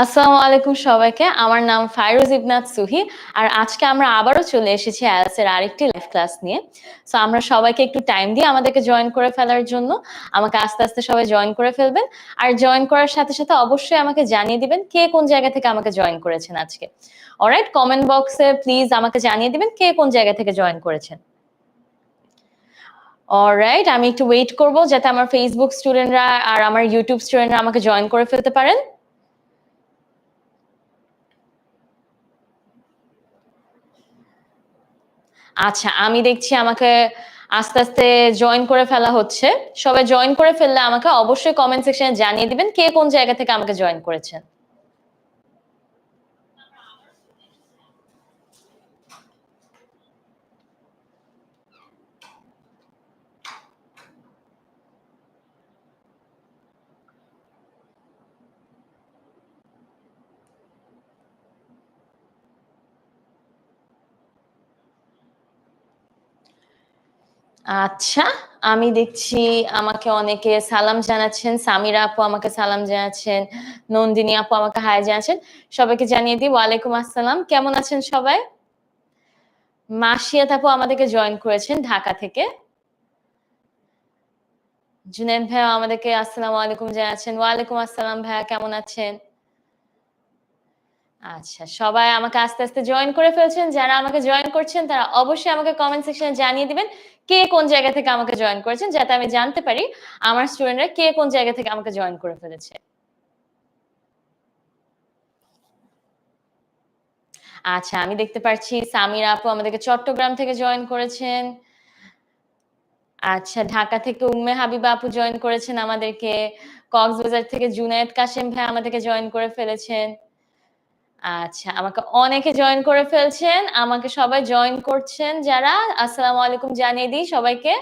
আসসালামু আলাইকুম সবাইকে। আমার নাম ফাইরুজ ইবনাত সুহি। আর আজকে আমরা আবারও চলে এসেছি IELTS এর আরেকটি লাইভ ক্লাস নিয়ে। সো আমরা সবাইকে একটু টাইম দিয়ে আমাদেরকে জয়েন করে ফেলার জন্য আমাকে আস্তে, আস্তে সবাই জয়েন করে ফেলবেন। আর জয়েন করার সাথে, সাথে অবশ্যই আমাকে জানিয়ে দিবেন কে কোন জায়গা থেকে আমাকে জয়েন করেছেন আজকে। অলরাইট? কমেন্ট বক্সে প্লিজ আমাকে জানিয়ে দিবেন কে কোন জায়গা থেকে জয়েন করেছেন। অলরাইট, আমি একটু ওয়েট করব যাতে আমার Facebook স্টুডেন্টরা আর আমার YouTube স্টুডেন্টরা আমাকে জয়েন করে ফেলতে পারেন। আচ্ছা, আমি দেখছি আমাকে আস্তে, আস্তে জয়েন করে ফেলা হচ্ছে। সবাই জয়েন করে ফেললে আমাকে অবশ্যই কমেন্ট সেকশনে জানিয়ে দিবেন কে কোন জায়গা থেকে আমাকে জয়েন করেছেন। আচ্ছা, আমি দেখছি আমাকে অনেকে সালাম জানাচ্ছেন। সামিরা আপু আমাকে সালাম জানাচ্ছেন। নন্দিনী আপু আমাকে হাই জানাচ্ছেন। সবাইকে জানিয়ে দিই ওয়ালাইকুম আসসালাম। কেমন আছেন সবাই? মাসিয়াত আপু আমাদেরকে জয়েন করেছেন ঢাকা থেকে। জুনায়েদ ভাইয়া আমাদেরকে আসসালামু আলাইকুম জানাচ্ছেন। ওয়ালাইকুম আসসালাম ভাইয়া কেমন আছেন? আচ্ছা, সবাই আমাকে আস্তে, আস্তে জয়েন করে ফেলছেন। যারা আমাকে জয়েন করছেন তারা অবশ্যই আমাকে কমেন্ট সেকশনে জানিয়ে দিবেন কে কোন জায়গা থেকে আমাকে জয়েন করেছেন যাতে আমি জানতে পারি আমার স্টুডেন্টরা কে কোন জায়গা থেকে আমাকে জয়েন করে ফেলেছে। আচ্ছা, আমি দেখতে পাচ্ছি সামিরা আপু আমাদেরকে চট্টগ্রাম থেকে জয়েন করেছেন। আচ্ছা, ঢাকা থেকে উম্মে হাবিবা আপু জয়েন করেছেন আমাদেরকে। কক্সবাজার থেকে জুনায়েদ কাশেম ভাই আমাদেরকে জয়েন করে ফেলেছেন। আচ্ছা, আমাকে অনেকে জয়েন করে ফেলছেন। আমাকে সবাই জয়েন করছেন যারা, আসসালামু আলাইকুম জানিয়ে দিই সবাইকে।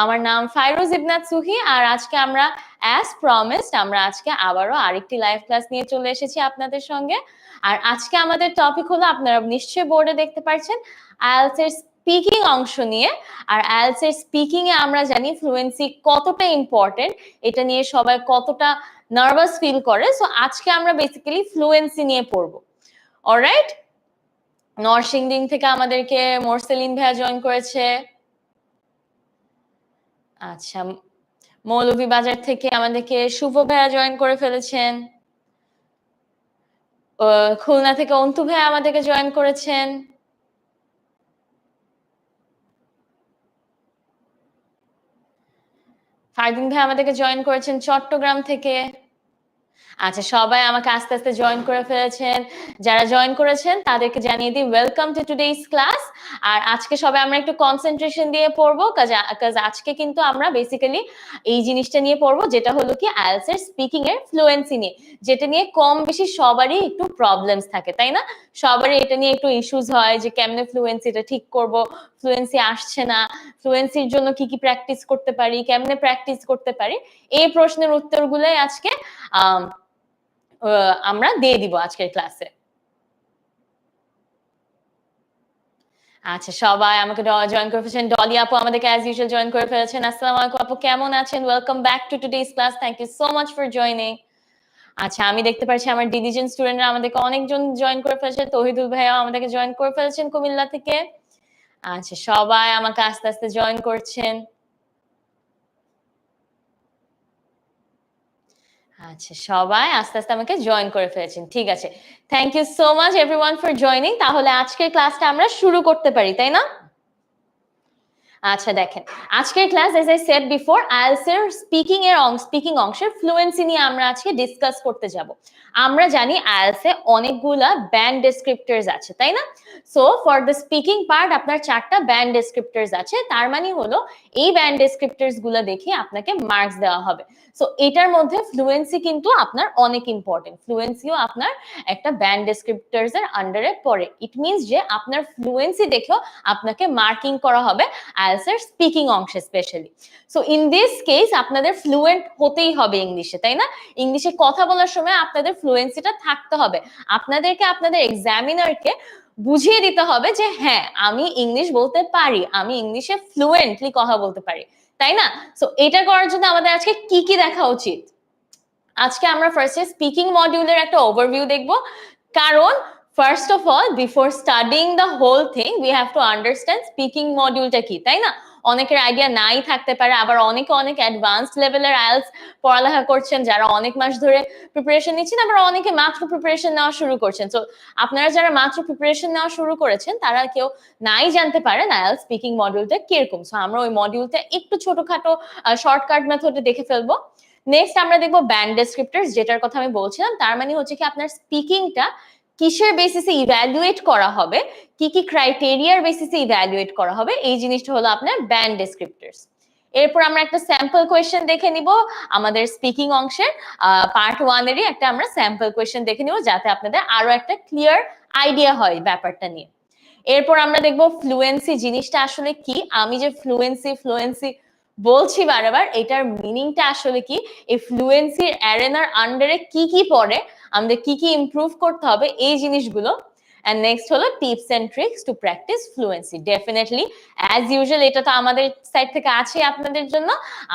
আমার নাম ফাইরুজ ইবনাত সুহি। আর আজকে আমরা অ্যাজ প্রমিসড আমরা আজকে আবারও আরেকটি লাইভ ক্লাস নিয়ে চলে এসেছি আপনাদের সঙ্গে। আর আজকে আমাদের টপিক হলো আপনারা নিশ্চয়ই বোর্ডে দেখতে পাচ্ছেন IELTS এর স্পিকিং অংশ নিয়ে। আর IELTS এর স্পিকিং এ আমরা জানি ফ্লুয়েন্সি কতটা ইম্পোর্টেন্ট, এটা নিয়ে সবাই কতটা নার্ভাস ফিল করে। সো আজকে আমরা বেসিক্যালি ফ্লুয়েন্সি নিয়ে পড়বো। অলরাইট? নরসিংদী থেকে আমাদেরকে মোরসেলিন ভাইয়া জয়েন করেছে। আচ্ছা, মৌলভীবাজার থেকে আমাদেরকে শুভ ভাইয়া জয়েন করে ফেলেছেন। খুলনা থেকে অন্তু ভাইয়া আমাদেরকে জয়েন করেছেন। ফারদিন ভাই আমাদেরকে জয়েন করেছেন চট্টগ্রাম থেকে। আচ্ছা, সবাই আমাকে আস্তে, আস্তে জয়েন করে ফেলেছেন। যারা জয়েন করেছেন তাদেরকে জানিয়ে দিই ওয়েলকাম টু টুডেজ ক্লাস। আর আজকে সবাই আমরা একটু কনসেনট্রেশন দিয়ে পড়বো কাজ আজকে কিন্তু আমরা বেসিক্যালি এই জিনিসটা নিয়ে পড়বো যেটা হলো কি IELTS এর স্পিকিং এর ফ্লুয়েন্সি নিয়ে, যেটা নিয়ে কম বেশি সবারই একটু প্রবলেমস থাকে, তাই না? সবারই এটা নিয়ে একটু ইস্যুস হয় যে কেমনে ফ্লুয়েন্সিটা ঠিক করব, ফ্লুয়েন্সি আসছে না, ফ্লুয়েন্সির জন্য কি কি প্র্যাকটিস করতে পারি, কেমনে প্র্যাকটিস করতে পারি, এই প্রশ্নের উত্তরগুলোই আজকে আহ আমরা দিয়ে দিব আজকের ক্লাসে। আচ্ছা, সবাই আমাকে জয়েন করে ফেলেছেন। ডলি আপু আমাদেরকে অ্যাজ ইউজুয়াল জয়েন করে ফেলেছেন। আসসালামু আলাইকুম আপু কেমন আছেন? Welcome back to today's class. Thank you so much for joining. আচ্ছা, আমি দেখতে পাচ্ছি আমার ডিলিজেন্ট স্টুডেন্টরা আমাদেরকে অনেকজন জয়েন করে ফেলেছে। তৌহিদুল ভাইয়া আমাদেরকে জয়েন করে ফেলেছেন কুমিল্লা থেকে। আচ্ছা, সবাই আমাকে আস্তে, আস্তে জয়েন করছেন। আচ্ছা, সবাই আস্তে, আস্তে আমাকে জয়েন করে ফেলেছেন। ঠিক আছে। Thank you so much everyone for joining. তাহলে আজকের ক্লাসটা আমরা শুরু করতে পারি, তাই না? আচ্ছা, দেখেন আজকের class age I said before IELTS এর স্পিকিং অংশের ফ্লুয়েন্সি নিয়ে আমরা আজকে ডিসকাস করতে যাব। আমরা জানি IELTS এ অনেকগুলা ব্যান্ড ডেসক্রিপ্টরস আছে, তাই না? So for the speaking part আপনার 4টা ব্যান্ড ডেসক্রিপ্টরস আছে। তার মানে হলো এই ব্যান্ড ডেসক্রিপ্টরস গুলো দেখে আপনাকে মার্কস দেওয়া হবে। সো এটার মধ্যে ফ্লুয়েন্সি কিন্তু আপনার অনেক ইম্পর্টেন্ট। ফ্লুয়েন্সিও আপনার একটা ব্যান্ড ডেসক্রিপ্টরস এর আন্ডারে পড়ে। ইট মিন্স যে আপনার ফ্লুয়েন্সি দেখেও আপনাকে মার্কিং করা হবে IELTS এর স্পিকিং অংশে specially. So in this case আপনাদের ফ্লুয়েন্ট হতেই হবে ইংলিশে, তাই না? ইংলিশে কথা বলার সময় আপনাদের ফ্লুয়েন্সিটা থাকতে হবে। আপনাদেরকে আপনাদের এক্সামিনারকে বুঝিয়ে দিতে হবে যে হ্যাঁ, আমি ইংলিশ বলতে পারি, আমি ইংলিশে ফ্লুয়েন্টলি কথা বলতে পারি, তাই না? সো এটা করার জন্য আমাদের আজকে কি কি দেখা উচিত? আজকে আমরা ফার্স্টে স্পিকিং মডিউলের একটা ওভারভিউ দেখব, কারণ first of all before studying the whole thing we have to understand speaking মডিউলটা কি, তাই না? অনেকের আইডিয়া নাই থাকতে পারে, আবার অনেকে অনেক অ্যাডভান্সড লেভেলের আইএলটিএস পড়ালেখা করছেন, যারা অনেক মাস ধরে প্রিপারেশন নিচ্ছেন, আবার অনেকে মাত্র প্রিপারেশন নেওয়া শুরু করছেন। তো আপনারা যারা মাত্র প্রিপারেশন নেওয়া শুরু করেছেন তারা কেউ নাই জানতে পারেন আইএলটিএস স্পিকিং মডিউলটা কিরকম। সো আমরা ওই মডিউলটা একটু ছোটখাটো শর্টকাট মেথডে দেখে ফেলবো। নেক্সট আমরা দেখবো ব্যান্ড ডেসক্রিপ্টরস, যেটার কথা আমি বলছিলাম। তার মানে হচ্ছে কি আপনার স্পিকিংটা কিসের বেসিসে ইভ্যালুয়েট করা হবে, কি কি ক্রাইটেরিয়ার বেসিসে ইভ্যালুয়েট করা হবে, এই জিনিসটা হলো আপনার ব্যান্ড ডেসক্রিপ্টরস। এরপর আমরা একটা স্যাম্পল কোয়েশ্চেন দেখে নিব আমাদের স্পিকিং অংশের পার্ট 1 এরই একটা আমরা স্যাম্পল কোয়েশ্চেন দেখে নিব, যাতে আপনাদের আরো একটা ক্লিয়ার আইডিয়া হয় ব্যাপারটা নিয়ে। এরপর আমরা দেখবো ফ্লুয়েন্সি জিনিসটা আসলে কি। আমি যে ফ্লুয়েন্সি বলছি বারবার, এটার মিনিংটা আসলে কি, এই ফ্লুয়েন্সির অ্যারেনার আন্ডারে কি কি পড়ে, আমাদের কি কি ইমপ্রুভ করতে হবে, এই জিনিসগুলো। এন্ড নেক্সট হলো tips and tricks to practice fluency. Definitely as usual এটা তো আমাদের সাইড থেকে আছে আপনাদের জন্য।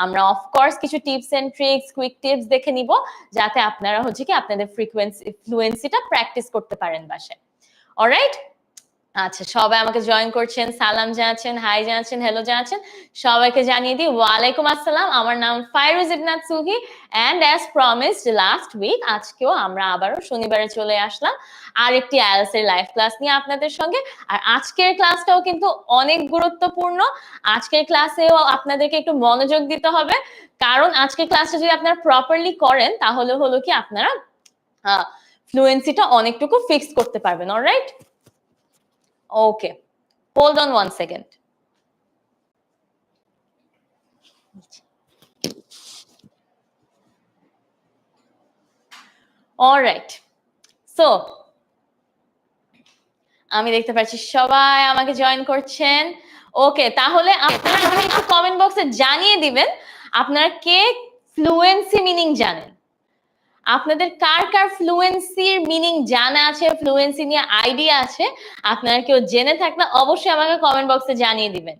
আমরা অফকোর্স কিছু tips and tricks, quick tips দেখে নিব, যাতে আপনারা হচ্ছে কি আপনাদের ফ্লুয়েন্সিটা প্র্যাকটিস করতে পারেন বাসায়। অলরাইট, আচ্ছা সবাই আমাকে জয়েন করছেন, সালাম জানাচ্ছেন, হাই জানাচ্ছেন, হ্যালো জানাচ্ছেন, সবাইকে জানিয়ে দিই ওয়ালাইকুম আসসালাম। আমার নাম Fairuz Ibnat Suhi, and as promised last week আজকেও আমরা আবারও শনিবারে চলে আসলাম আরেকটি আইএলটিএস এর লাইভ ক্লাস নিয়ে আপনাদের সঙ্গে। আর আজকের ক্লাসটাও কিন্তু অনেক গুরুত্বপূর্ণ। আজকের ক্লাসেও আপনাদেরকে একটু মনোযোগ দিতে হবে, কারণ আজকের ক্লাসটা যদি আপনারা প্রপারলি করেন তাহলে হলো কি আপনারা ফ্লুয়েন্সিটা অনেকটুকু ফিক্স করতে পারবেন। Alright, okay, hold on 1 second. All right, so আমি দেখতে পাচ্ছি সবাই আমাকে জয়েন করছেন। ওকে, তাহলে আপনারা আমাকে একটু কমেন্ট বক্সে জানিয়ে দিবেন আপনারা কে ফ্লুয়েন্সি মিনিং জানেন। আপনাদের কার কার ফ্লুয়েন্সির মিনিং জানা আছে, ফ্লুয়েন্সি নিয়ে আইডিয়া আছে, আপনারা কেউ জেনে থাকলে অবশ্যই আমাকে কমেন্ট বক্সে জানিয়ে দিবেন।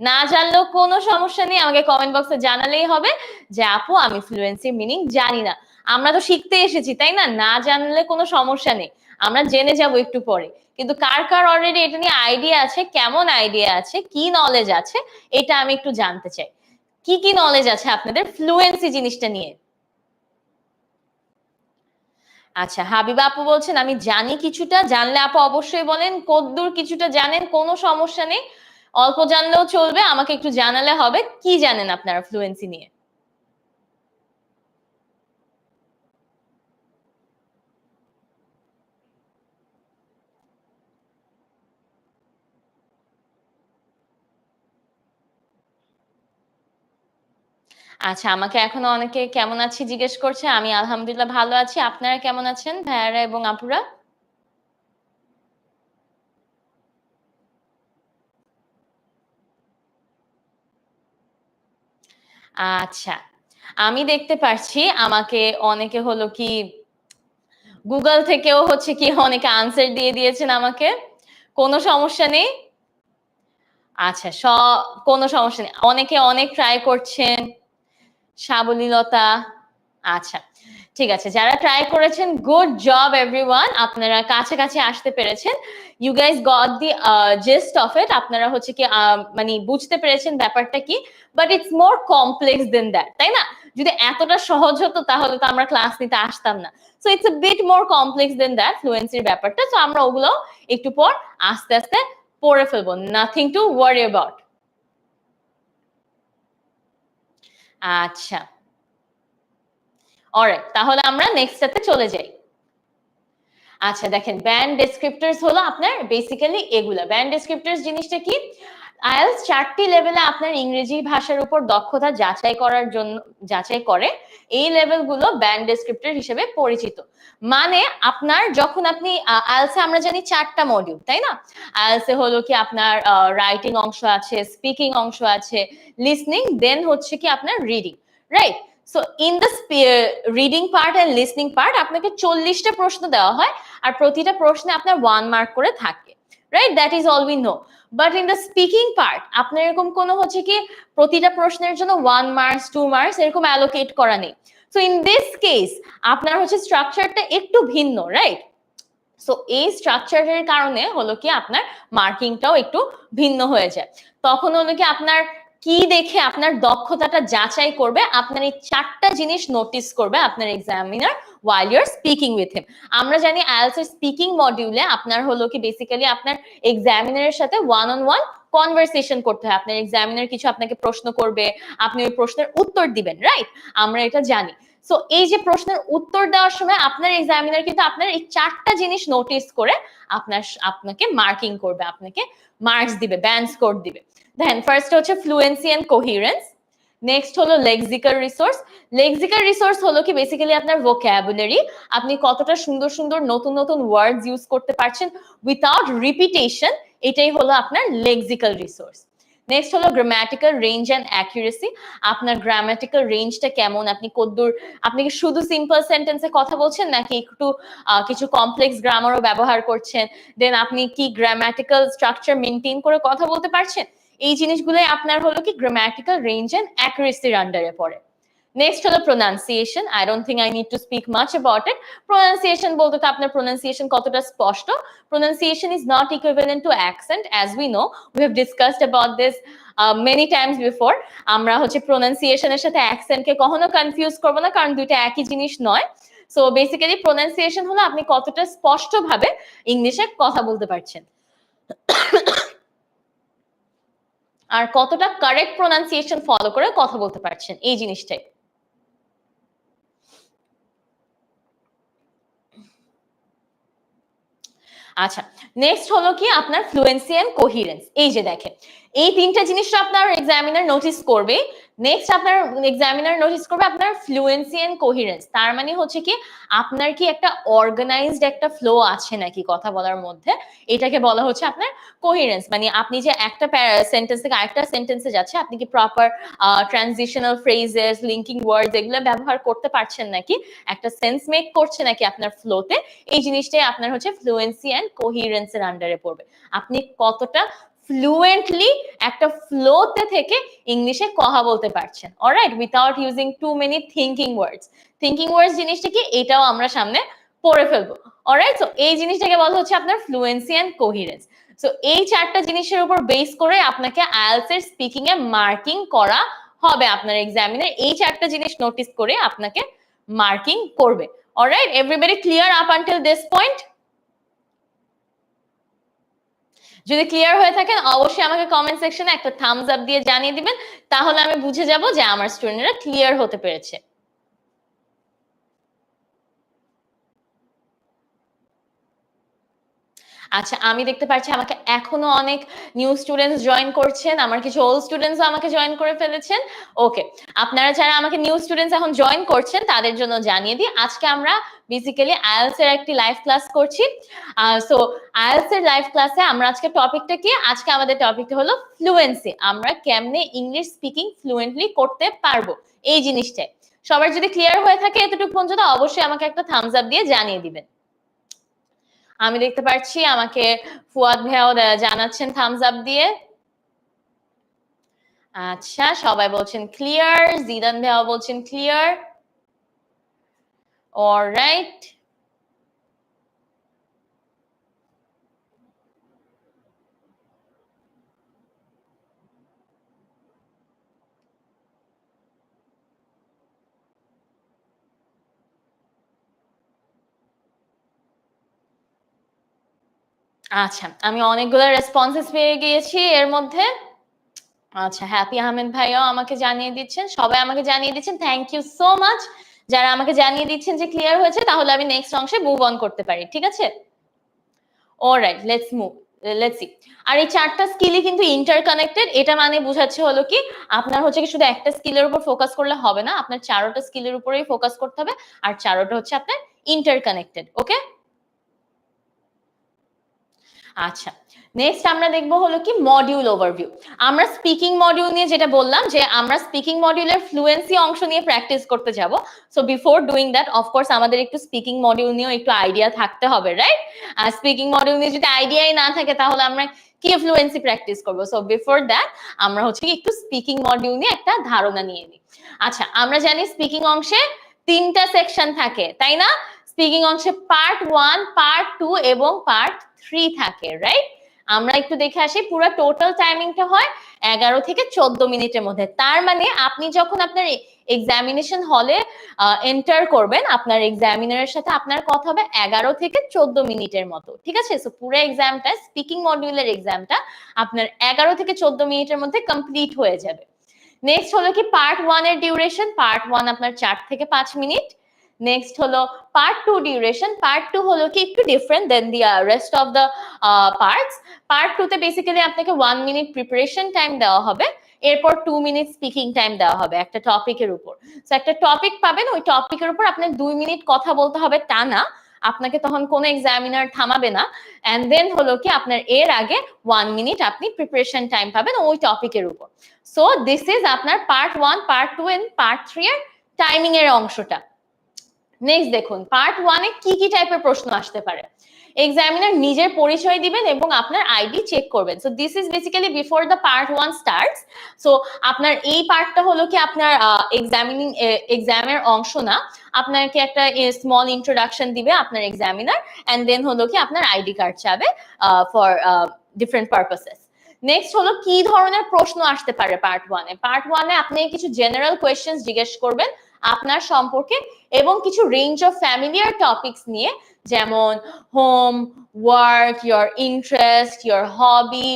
না জানলেও কোনো সমস্যা নেই, আমাকে কমেন্ট বক্সে জানালেই হবে যে আপু আমি ফ্লুয়েন্সির মিনিং জানি না। আমরা তো শিখতে এসেছি, তাই না? না জানলে কোনো সমস্যা নেই, আমরা জেনে যাব একটু পরে। কিন্তু কার কার অলরেডি এটা নিয়ে আইডিয়া আছে, কেমন আইডিয়া আছে, কি নলেজ আছে, এটা আমি একটু জানতে চাই। কি কি নলেজ আছে আপনাদের ফ্লুয়েন্সি জিনিসটা নিয়ে? আচ্ছা, হাবিবা আপু বলছেন আমি জানি কিছুটা। জানলে আপু অবশ্যই বলেন কতদূর কিছুটা জানেন, কোনো সমস্যা নেই, অল্প জানলেও চলবে, আমাকে একটু জানালে হবে কি জানেন আপনারা ফ্লুয়েন্সি নিয়ে। আচ্ছা, আমাকে এখনো অনেকে কেমন আছি জিজ্ঞেস করছে। আমি আলহামদুলিল্লাহ ভালো আছি। আপনারা কেমন আছেন ভাইয়ারা এবং আপুরা? আচ্ছা, আমি দেখতে পারছি আমাকে অনেকে হলো কি গুগল থেকেও হচ্ছে কি অনেকে আনসার দিয়ে দিয়েছেন আমাকে। কোনো সমস্যা নেই। আচ্ছা, কোনো সমস্যা নেই। অনেকে অনেক ট্রাই করছেন। সাবলীলতা, আচ্ছা ঠিক আছে, যারা ট্রাই করেছেন গুড জব এভরিওয়ান, আপনারা কাছাকাছি আসতে পেরেছেন। You guys got the gist of it. আপনারা হচ্ছে কি মানে বুঝতে পেরেছেন ব্যাপারটা কি, but it's more complex than that, তাই না? যদি এতটা সহজ হতো তাহলে তো আমরা ক্লাস নিতে আসতাম না। So it's a bit more complex than that ফ্লুয়েন্সির ব্যাপারটা। তো আমরা ওগুলো একটু পর আস্তে আস্তে পড়ে ফেলবো, নাথিং টু ওয়ারি অ্যাবাউট। আচ্ছা, অলরাইট, তাহলে আমরা নেক্সটটাতে চলে যাই। আচ্ছা দেখেন, ব্যান্ড ডেসক্রিপ্টরস হলো আপনার বেসিক্যালি এগুলা। ব্যান্ড ডেসক্রিপ্টরস জিনিসটা কি? আইএলটিএস 4টি লেভেলে আপনার ইংরেজি ভাষার উপর দক্ষতা যাচাই করার জন্য যাচাই করে। এই লেভেলগুলো ব্যান্ড ডেসক্রিপ্টর হিসেবে পরিচিত। মানে আপনার যখন আপনি আইএলটিএস আমরা জানি 4টা মডিউল, তাই না? আইএলটিএস হলো কি আপনার রাইটিং অংশ আছে, স্পিকিং অংশ আছে, লিসনিং, দেন হচ্ছে কি আপনার reading, right? So in the reading part and listening part আপনাকে 40টা প্রশ্ন দেওয়া হয়, আর প্রতিটা প্রশ্নে আপনার 1 মার্ক করে থাকে, right? That is all we know. But in the speaking part আপনার এরকম কোনো হচ্ছে কি প্রতিটা প্রশ্নের জন্য 1 মার্কস 2 মার্কস এরকম অ্যালোকেট করা নেই। সো ইন দিস কেস আপনার হচ্ছে স্ট্রাকচারটা একটু ভিন্ন, রাইট? সো এই স্ট্রাকচারের কারণে হলো কি আপনার মার্কিংটাও একটু ভিন্ন হয়ে যায়। তখন হলো কি আপনার কি দেখে আপনার দক্ষতাটা যাচাই করবে, আপনার এই 4টা জিনিস নোটিস করবে আপনার examiner while you're speaking with him। আমরা জানি আইএলটিএস এর স্পিকিং মডিউলে আপনার হলো কি বেসিক্যালি আপনার এক্সামিনারের সাথে ওয়ান অন ওয়ান কনভারসেশন করতে হয়। আপনার এক্সামিনার কিছু আপনাকে প্রশ্ন করবে, আপনি ওই প্রশ্নের উত্তর দিবেন, রাইট? আমরা এটা জানি। সো এই যে প্রশ্নের উত্তর দেওয়ার সময় আপনার এক্সামিনার কিন্তু আপনার এই 4টা জিনিস নোটিস করে আপনাকে মার্কিং করবে, আপনাকে মার্কস দিবে, ব্যান্ড স্কোর দিবে। দেন ফার্স্ট হচ্ছে ফ্লুয়েন্সি এন্ড কোহেরেন্স, নেক্সট হলো লেক্সিক্যাল রিসোর্স। লেক্সিক্যাল রিসোর্স হলো কি বেসিক্যালি আপনার ভোক্যাবুলারি, আপনি কতটা সুন্দর সুন্দর নতুন নতুন ওয়ার্ডস ইউজ করতে পারছেন উইথাউট রিপিটেশন, এটাই হলো আপনার লেক্সিক্যাল রিসোর্স। নেক্সট হলো গ্রামাটিক্যাল রেঞ্জ এন্ড অ্যাকুরেসি, আপনার গ্রামাটিক্যাল রেঞ্জটা কেমন, আপনি কতদূর, আপনি কি শুধু সিম্পল সেন্টেন্সে কথা বলছেন নাকি একটু কিছু কমপ্লেক্স গ্রামারও ব্যবহার করছেন, দেন আপনি কি গ্রামাটিক্যাল স্ট্রাকচার মেনটেন করে কথা বলতে পারছেন, এই জিনিসগুলোই আপনার হলো কি গ্রামাটিক্যাল রেঞ্জ এন্ড অ্যাকুরেসির আন্ডারে পড়ে। নেক্সট হলো pronunciation, I don't think I need to speak much about it. Pronunciation বলতে তো আপনার প্রোনাউন্সিয়েশন কতটা স্পষ্ট, pronunciation is not equivalent to accent, as we know, we have discussed about this many Times before. আমরা হচ্ছে প্রোনাউন্সিয়েশনের সাথে অ্যাকসেন্টকে কখনো কনফিউজ করবো না, কারণ দুইটা একই জিনিস নয়। সো বেসিক্যালি প্রোনাউন্সিয়েশন হলো আপনি কতটা স্পষ্টভাবে ইংলিশে কথা বলতে পারছেন আর কতটা কারেক্ট প্রোনাউন্সিয়েশন ফলো করে কথা বলতে পারছেন, এই জিনিসটাই। আচ্ছা, নেক্সট হলো কি আপনার ফ্লুয়েন্সি এন্ড কোহিরেন্স। এই যে দেখেন এই 3টা জিনিস আপনার এক্সামিনার নোটিস করবে। নেক্সট আপনার এক্সামিনার নোটিস করবে আপনার ফ্লুয়েন্সি এন্ড কোহিরেন্স, তার মানে হচ্ছে কি আপনার কি একটা অর্গানাইজড একটা ফ্লো আছে নাকি কথা বলার মধ্যে, এটাকে বলা হচ্ছে আপনার কোহিরেন্স। মানে আপনি যে একটা সেন্টেন্স থেকে আরেকটা সেন্টেন্সে যাচ্ছে, আপনি কি প্রপার ট্রানজিশনাল ফ্রেজেস, লিঙ্কিং ওয়ার্ডস এগুলো ব্যবহার করতে পারছেন নাকি, একটা সেন্স মেক করছে নাকি আপনার ফ্লোতে, এই জিনিসটাই আপনার হচ্ছে ফ্লুয়েন্সি এন্ড কোহিরেন্সের আন্ডারে পড়বে। আপনি কতটা ফ্লুয়েন্টলি একটা ফ্লোতে থেকে ইংলিশে কথা বলতে পারছেন, alright, without using too many thinking words. Thinking words জিনিসটা কি, এটাও আমরা সামনে পড়ে ফেলবো, অলরাইট। সো এই জিনিসটাকে বলা হচ্ছে আপনার ফ্লুয়েন্সি এন্ড কোহিরেন্স। সো এই 4টা জিনিসের উপর বেস করে আপনাকে আইএলটিএস এর স্পিকিং এ মার্কিং করা হবে, আপনার এক্সামিনার এই 4টা জিনিস নোটিস করে আপনাকে মার্কিং করবে, alright. Everybody clear up until this point? যদি ক্লিয়ার হয়ে থাকেন অবশ্যই আমাকে কমেন্ট সেকশনে একটা থামস আপ দিয়ে জানিয়ে দিবেন, তাহলে আমি বুঝে যাব যে আমার স্টুডেন্টরা ক্লিয়ার হতে পেরেছে। আচ্ছা, আমি দেখতে পাচ্ছি আমাকে এখনো অনেক নিউ স্টুডেন্টস জয়েন করছেন, আমার কিছু ওল্ড স্টুডেন্টস আমাকে জয়েন করে ফেলেছেন। ওকে, আপনারা যারা আমাকে নিউ স্টুডেন্টস এখন জয়েন করছেন তাদের জন্য জানিয়ে দিই, আজকে আমরা বেসিক্যালি আইএলটিএস এর একটি লাইভ ক্লাস করছি। সো আইএলটিএস এর লাইভ ক্লাসে আমরা আজকে টপিকটা কি, আজকে আমাদের টপিকটা হলো ফ্লুয়েন্সি, আমরা কেমনে ইংলিশ স্পিকিং ফ্লুয়েন্টলি করতে পারবো, এই জিনিসটাই। সবার যদি ক্লিয়ার হয়ে থাকে এতটুকু পর্যন্ত অবশ্যই আমাকে একটা থামস আপ দিয়ে জানিয়ে দিবেন। আমি দেখতে পাচ্ছি আমাকে ফুয়াদ ভাইও জানাচ্ছেন থামস আপ দিয়ে। আচ্ছা, সবাই বলছেন ক্লিয়ার, জিদান ভাইও বলছেন ক্লিয়ার, অলরাইট। আচ্ছা, আমি অনেকগুলো রেসপন্সেস পেয়ে গিয়েছি এর মধ্যে। আচ্ছা, হ্যাপি আহমেদ ভাইও আমাকে জানিয়ে দিচ্ছেন, সবাই আমাকে জানিয়ে দিচ্ছেন, থ্যাংক ইউ সো মাচ যারা আমাকে জানিয়ে দিচ্ছেন যে ক্লিয়ার হয়েছে, তাহলে আমি নেক্সট অংশে মুভ অন করতে পারি, ঠিক আছে? Alright, let's move, let's see. আর এই 4টা স্কিলই কিন্তু ইন্টারকানেক্টেড, এটা মানে বোঝাচ্ছে হলো কি আপনার হচ্ছে কি শুধু একটা স্কিলের উপর ফোকাস করলে হবে না, আপনার 4টা স্কিলের উপরেই ফোকাস করতে হবে, আর 4টা হচ্ছে আপনার ইন্টারকানেক্টেড, ওকে? আচ্ছা, নেক্সট আমরা দেখব হলো কি মডিউল ওভারভিউ। আমরা স্পিকিং মডিউল নিয়ে যেটা বললাম যে আমরা স্পিকিং মডিউলের ফ্লুয়েন্সি অংশ নিয়ে প্র্যাকটিস করতে যাব। So before doing that of course আমাদের একটু স্পিকিং মডিউল নিয়েও একটু আইডিয়া থাকতে হবে, রাইট? আর স্পিকিং মডিউল নিয়ে যদি আইডিয়াই না থাকে তাহলে আমরা কি ফ্লুয়েন্সি প্র্যাকটিস করব? সো বিফোর দ্যাট আমরা হচ্ছে একটু স্পিকিং মডিউল নিয়ে একটা ধারণা নিয়ে নিই। আচ্ছা, আমরা জানি স্পিকিং অংশে তিনটা সেকশন থাকে, তাই না? স্পিকিং অংশে পার্ট 1, পার্ট 2 এবং পার্ট 3 থাকে, রাইট? আমরা একটু দেখে আসি, পুরো টোটাল টাইমিংটা হয় 11 থেকে 14 মিনিটের মধ্যে। তার মানে আপনি যখন আপনার এক্সামিনেশন হলে এন্টার করবেন, আপনার এক্সামিনারের সাথে আপনার কথা হবে 11 থেকে 14 মিনিটের মতো, ঠিক আছে? সো পুরো এক্সামটা, স্পিকিং মডিউলের এক্সামটা আপনার 11 থেকে 14 মিনিটের মধ্যে কমপ্লিট হয়ে যাবে। নেক্সট হলো কি পার্ট 1 এর ডিউরেশন, পার্ট 1 আপনার 4 থেকে 5 মিনিট। নেক্সট হলো পার্ট 2 ডিউরেশন, পার্ট 2 হলো কি একটু different than the rest of the parts. Part 2 তে বেসিক্যালি আপনাকে 1 মিনিট প্রিপারেশন টাইম দেওয়া হবে, এরপর 2 মিনিট স্পিকিং টাইম দেওয়া হবে একটা টপিকের উপর। সো একটা টপিক পাবেন, ওই টপিকের উপর আপনার 2 মিনিট কথা বলতে হবে টানা, আপনাকে তখন কোনো এক্সামিনার থামাবে না। এন্ড দেন হলো কি আপনার এর আগে 1 মিনিট আপনি প্রিপারেশন টাইম পাবেন ওই টপিকের উপর। সো দিস ইজ আপনার পার্ট 1, পার্ট 2 এন্ড পার্ট 3 এর টাইমিং এর অংশটা। নেক্সট দেখুন, পার্ট 1 এ কি কি টাইপের প্রশ্ন আসতে পারে। এক্সামিনার নিজের পরিচয় দিবেন এবং আপনার আইডি চেক করবেন। So this is basically before the part 1 starts. So আপনার এই পার্টটা হলো কি আপনার এক্সামের অংশ না, আপনাকে একটা স্মল ইন্ট্রোডাকশন দিবে আপনার এক্সামিনার, এন্ড দেন হলো কি আপনার আইডি কার্ড চাবে ফর ডিফারেন্ট পারপাসেস। নেক্সট হলো কি ধরনের প্রশ্ন আসতে পারে পার্ট 1 এ। পার্ট 1 এ আপনি কিছু জেনারেল কোয়েশ্চেন্স জিজ্ঞেস করবেন আপনার সম্পর্কে এবং কিছু রেঞ্জ অফ ফ্যামিলিয়ার টপিকস নিয়ে, যেমন home, work, your interest, your hobby,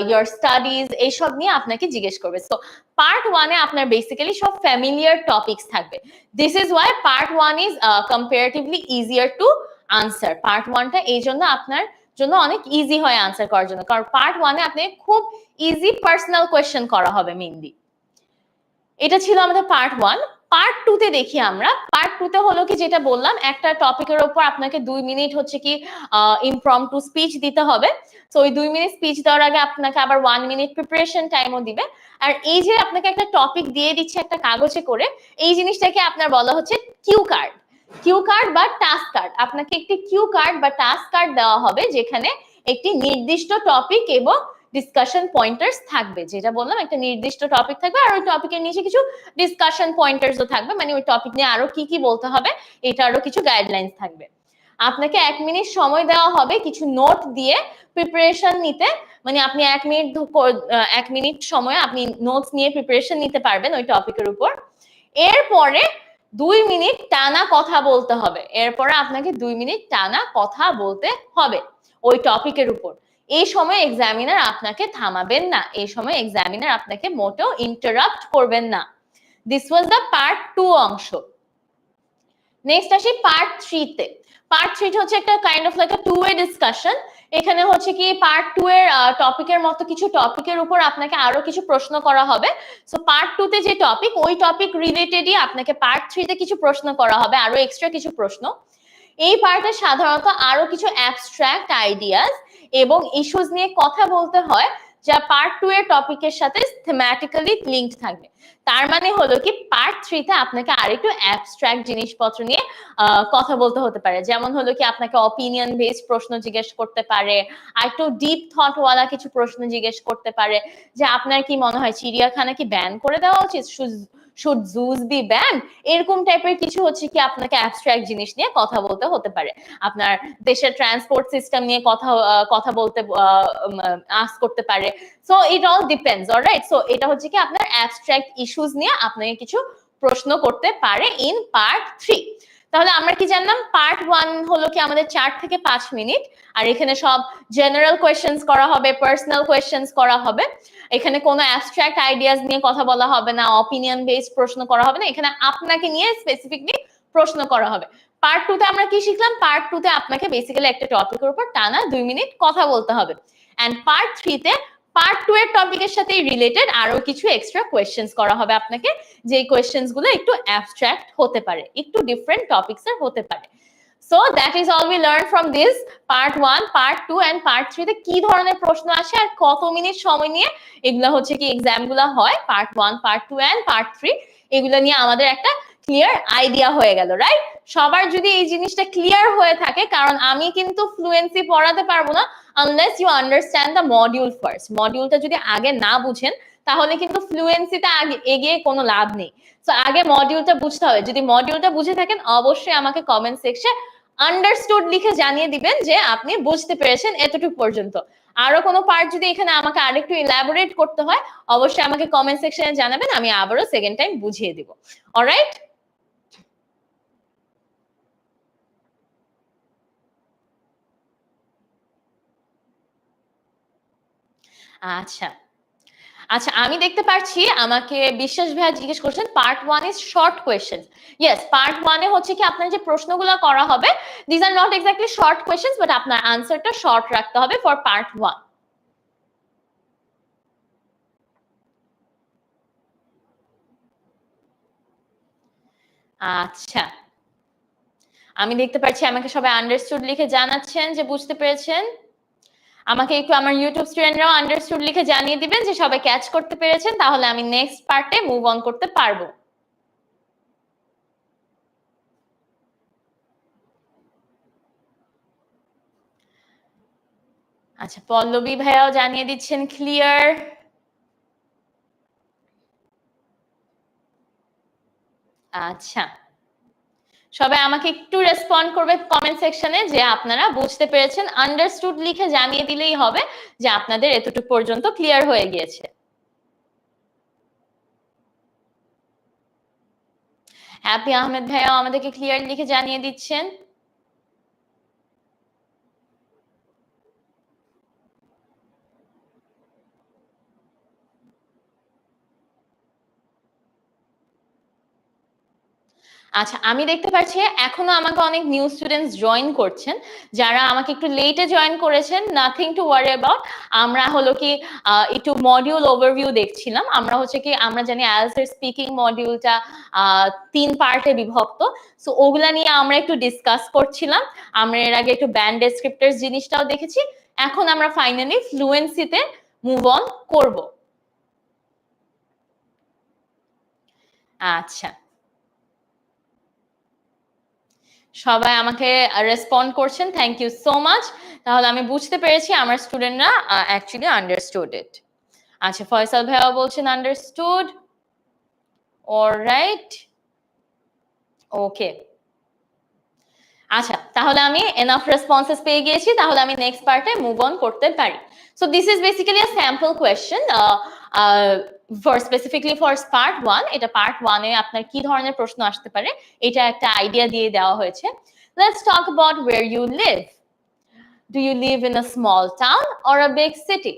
your studies, এইসব নিয়ে আপনাকে জিজ্ঞেস করবে। সো পার্ট 1 এ আপনার বেসিক্যালি সব ফ্যামিলিয়ার টপিকস থাকবে। This is Y part 1 is comparatively easier two answer. Part 1 টা এই জন্য আপনার জন্য অনেক ইজি হয় আনসার করার জন্য, কারণ পার্ট 1 এ আপনি খুব ইজি পার্সোনাল কোয়েশ্চেন করা হবে মেইনলি। এটা ছিল আমাদের পার্ট 1। পার্ট 2 তে দেখি আমরা। পার্ট 2 তে হলো কি যেটা বললাম, একটা টপিকের উপর আপনাকে 2 মিনিট হচ্ছে কি ইমপ্রম্পটু স্পিচ দিতে হবে। সো ওই 2 মিনিট স্পিচ দেওয়ার আগে আপনাকে আবার 1 মিনিট প্রিপারেশন টাইমও দিবে। আর এই যে আপনাকে একটা টপিক দিয়ে দিচ্ছে একটা কাগজে করে, এই জিনিসটাকে আপনার বলা হচ্ছে কিউ কার্ড। কিউ কার্ড বা টাস্ক কার্ড। আপনাকে একটি কিউ কার্ড বা টাস্ক কার্ড দেওয়া হবে, যেখানে একটি নির্দিষ্ট টপিক এবং ডিসকাশন পয়েন্টার্স থাকবে। যেটা বললাম, একটা নির্দিষ্ট টপিক থাকবে আর ওই টপিকের নিচে কিছু ডিসকাশন পয়েন্টার্সও থাকবে, মানে ওই টপিক নিয়ে আরো কি কি বলতে হবে এটারও কিছু গাইডলাইন্স থাকবে। আপনাকে 1 মিনিট সময় দেওয়া হবে কিছু নোট দিয়ে প্রিপারেশন নিতে, মানে আপনি 1 মিনিট সময় আপনি নোটস নিয়ে প্রিপারেশন নিতে পারবেন ওই টপিকের উপর। এরপরে 2 মিনিট টানা কথা বলতে হবে। এরপরে আপনাকে 2 মিনিট টানা কথা বলতে হবে ওই টপিকের উপর। এই সময় এক্সামিনার আপনাকে থামাবেন না, এই সময় এক্সামিনার আপনাকে মোটেও ইন্টারাপ্ট করবেন না। দিস ওয়াজ দ্য পার্ট 2 অংশ। নেক্সট আসি পার্ট 3 তে। পার্ট 3 হচ্ছে একটা kind of like a two way discussion. এখানে হচ্ছে কি পার্ট 2 এর টপিকের মতো কিছু টপিকের উপর আপনাকে আরো কিছু প্রশ্ন করা হবে। সো পার্ট 2 তে যে টপিক, ওই টপিক রিলেটেডই আপনাকে পার্ট 3 তে কিছু প্রশ্ন করা হবে, আরো এক্সট্রা কিছু প্রশ্ন। এই পার্টে সাধারণত আরো কিছু অ্যাবস্ট্রাক্ট আইডিয়াস এবং ইস্যুস নিয়ে কথা বলতে হয়, যা পার্ট 2 এর টপিকের সাথে থিমেটিক্যালি লিংকড থাকবে। তার মানে হলো কি পার্ট 3 তে আপনাকে আরেকটু অ্যাবস্ট্রাক্ট জিনিসপত্র নিয়ে কথা বলতে হতে পারে। যেমন হলো কি আপনাকে অপিনিয়ন বেসড প্রশ্ন জিজ্ঞেস করতে পারে, আর একটু ডিপ থট ওয়ালা কিছু প্রশ্ন জিজ্ঞেস করতে পারে, যে আপনার কি মনে হয় চিড়িয়াখানা কি ব্যান করে দেওয়া উচিত, শুড জুস বি ব্যান, এরকম টাইপের কিছু হচ্ছে কি আপনাকে অ্যাবস্ট্রাক্ট জিনিস নিয়ে কথা বলতে হতে পারে। আপনার দেশের ট্রান্সপোর্ট সিস্টেম নিয়ে কথা বলতে আস্ক করতে পারে। So it all depends, alright. So এটা হচ্ছে কি আপনার অ্যাবস্ট্রাক্ট ইস্যুস নিয়ে আপনাকে কিছু প্রশ্ন করতে পারে ইন পার্ট 3। তাহলে আমরা কি জানলাম, পার্ট 1 হলো কি আমাদের 4 থেকে 5 মিনিট, আর এখানে সব জেনারেল কোয়েশ্চেন্স করা হবে, পার্সোনাল কোয়েশ্চেন্স করা হবে। এখানে কোনো অ্যাবস্ট্রাক্ট আইডিয়াস নিয়ে কথা বলা হবে না, অপিনিয়ন বেসড প্রশ্ন করা হবে না, এখানে আপনাকে নিয়ে স্পেসিফিকলি প্রশ্ন করা হবে। পার্ট 2 তে আমরা কি শিখলাম, পার্ট 2 তে আপনাকে বেসিক্যালি একটা টপিকের উপর টানা 2 মিনিট কথা বলতে হবে। এন্ড পার্ট 3 তে পার্ট 2 এর টপিকের সাথে রিলেটেড আরো কিছু এক্সট্রা কোয়েশ্চেন্স করা হবে আপনাকে, যে কোয়েশ্চেন্স গুলো একটু অ্যাবস্ট্রাক্ট হতে পারে, একটু ডিফারেন্ট টপিকস এর হতে পারে। So that is all we learned from this part 1, part 2 and part 3 তে কি ধরনের প্রশ্ন আসে আর কত মিনিট সময় নিয়ে এগুলা হচ্ছে কি এক্সাম গুলা হয়, পার্ট 1, পার্ট 2 and পার্ট 3, এগুলা নিয়ে আমাদের একটা ক্লিয়ার আইডিয়া হয়ে গেল, রাইট? সবার যদি এই জিনিসটা ক্লিয়ার হয়ে থাকে, কারণ আমি কিন্তু ফ্লুয়েন্সি পড়াতে পারবো না unless you understand the module first. মডিউলটা যদি আগে না বুঝেন তাহলে কিন্তু ফ্লুয়েন্সিতে এগিয়ে কোনো লাভ নেই। তো আগে মডিউলটা বুঝতে হবে। যদি মডিউলটা বুঝে থাকেন অবশ্যই আমাকে কমেন্ট সেকশনে আন্ডারস্টুড লিখে জানিয়ে দিবেন যে আপনি বুঝতে পেরেছেন এতটুকু পর্যন্ত। আরো কোনো পার্ট যদি এখানে আমাকে আরেকটু ইলাবোরেট করতে হয় অবশ্যই আমাকে কমেন্ট সেকশনে জানাবেন, আমি আবারও সেকেন্ড টাইম বুঝিয়ে দিব। অলরাইট? আচ্ছা আচ্ছা, আমি দেখতে পাচ্ছি আমাকে বিশ্বাস ভাইয়া জিজ্ঞেস করছেন part 1 is short question. Yes, part 1 এ হচ্ছে কি আপনার যে প্রশ্নগুলো করা হবে this are not exactly short questions, but আপনার আনসারটা শর্ট রাখতে হবে ফর পার্ট 1। আচ্ছা, আমি দেখতে পাচ্ছি আমাকে সবাই আন্ডারস্টুড লিখে জানাচ্ছেন যে বুঝতে পেরেছেন। আমাকে একটু আমার ইউটিউব স্টুডেন্টরাও আন্ডারস্টুড লিখে জানিয়ে দিবেন যে সবাই ক্যাচ করতে পেরেছেন, তাহলে আমি নেক্সট পার্টে মুভ অন করতে পারবো। আচ্ছা, পল্লবী ভাইয়াও জানিয়ে দিচ্ছেন ক্লিয়ার। আচ্ছা, সবাই আমাকে একটু রেসপন্ড করবে কমেন্ট সেকশনে যে আপনারা বুঝতে পেরেছেন। আন্ডারস্টুড লিখে জানিয়ে দিলেই হবে যে আপনাদের এতটুকু পর্যন্ত ক্লিয়ার হয়ে গিয়েছে। হ্যাপি আহমেদ ভাইয়াও আমাদেরকে ক্লিয়ার লিখে জানিয়ে দিচ্ছেন। আচ্ছা, আমি দেখতে পাচ্ছি এখনো আমাকে অনেক নিউ স্টুডেন্টস জয়েন করছেন। যারা আমাকে একটু লেটে জয়েন করেছেন, নাথিং টু ওয়ারি অ্যাবাউট। আমরা হলো কি একটু মডিউল ওভারভিউ দেখছিলাম। আমরা হচ্ছে কি আমরা জানি আইএলটিএস এর স্পিকিং মডিউলটা 3 পার্টে বিভক্ত। সো ওগুলা নিয়ে আমরা একটু ডিসকাস করছিলাম। আমরা এর আগে একটু ব্যান্ড ডেসক্রিপ্টরস জিনিসটাও দেখেছি। এখন আমরা ফাইনালি ফ্লুয়েন্সিতে মুভ অন করব। আচ্ছা, সবাই আমাকে রেসপন্ড করছেন, থ্যাংক ইউ সো মাচ। তাহলে আমি বুঝতে পেরেছি আমার স্টুডেন্টরা অ্যাকচুয়ালি আন্ডারস্টুড ইট। আচ্ছা, ফয়সাল ভাইয়াও বলছেন আন্ডারস্টুড। অলরাইট, ওকে। আচ্ছা, তাহলে আমি এনাফ রেসপন্সেস পেয়ে গিয়েছি, তাহলে আমি নেক্সট পার্টে মুভ অন করতে পারি। So this is basically a sample question for specifically for part 1। এটা পার্ট 1 এ আপনার কি ধরনের প্রশ্ন আসতে পারে এটা একটা আইডিয়া দিয়ে দেওয়া হয়েছে। Let's talk about where you live. Do you live in a small town or a big city?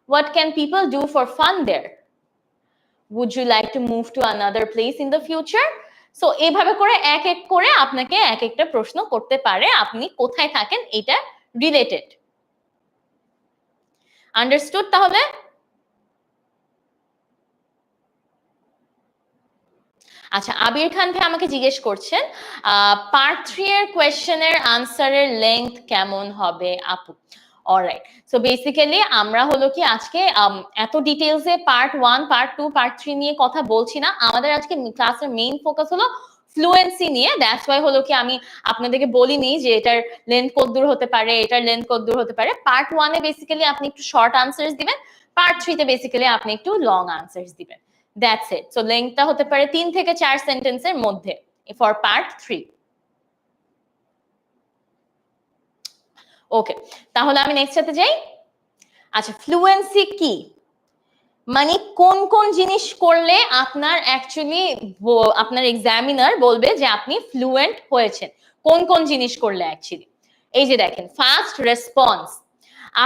What can people do for fun there? Would you like to move to another place in the future? So এইভাবে করে এক এক করে আপনাকে এক একটা প্রশ্ন করতে পারে আপনি কোথায় থাকেন এটা রিলেটেড। আন্ডারস্টুড? তাহলে আচ্ছা, আবির খান ভাই আমাকে জিজ্ঞেস করছেন পার্ট 3 এর কোয়েশ্চেনের আনসারের লেংথ কেমন হবে আপু? অলরাইট, সো বেসিক্যালি আমরা হলো কি আজকে এত ডিটেইলসে পার্ট 1 পার্ট 2 পার্ট 3 নিয়ে কথা বলছি না। আমাদের আজকে ক্লাসের মেইন ফোকাস হলো ফ্লুয়েন্সি নিয়ে। দ্যাটস ওয়াই হলো কি আমি আপনাদেরকে বলিনি যে এটার লেন্থ কতদূর হতে পারে, এটার লেন্থ কতদূর হতে পারে। পার্ট 1 এ বেসিক্যালি আপনি একটু শর্ট আনসারস দিবেন, পার্ট 3 তে বেসিক্যালি আপনি একটু লং আনসারস দিবেন। That's it. সো লেন্থটা হতে পারে 3 থেকে 4 সেন্টেন্সের মধ্যে ফর পার্ট 3। ওকে, তাহলে আমি নেক্সট সাথে যাই। আচ্ছা, ফ্লুয়েন্সি কি, মানে কোন কোন জিনিস করলে আপনার অ্যাকচুয়ালি আপনার এক্সামিনার বলবে যে আপনি ফ্লুয়েন্ট হয়েছেন, কোন কোন জিনিস করলে অ্যাকচুয়ালি। এই যে দেখেন, ফাস্ট রেসপন্স।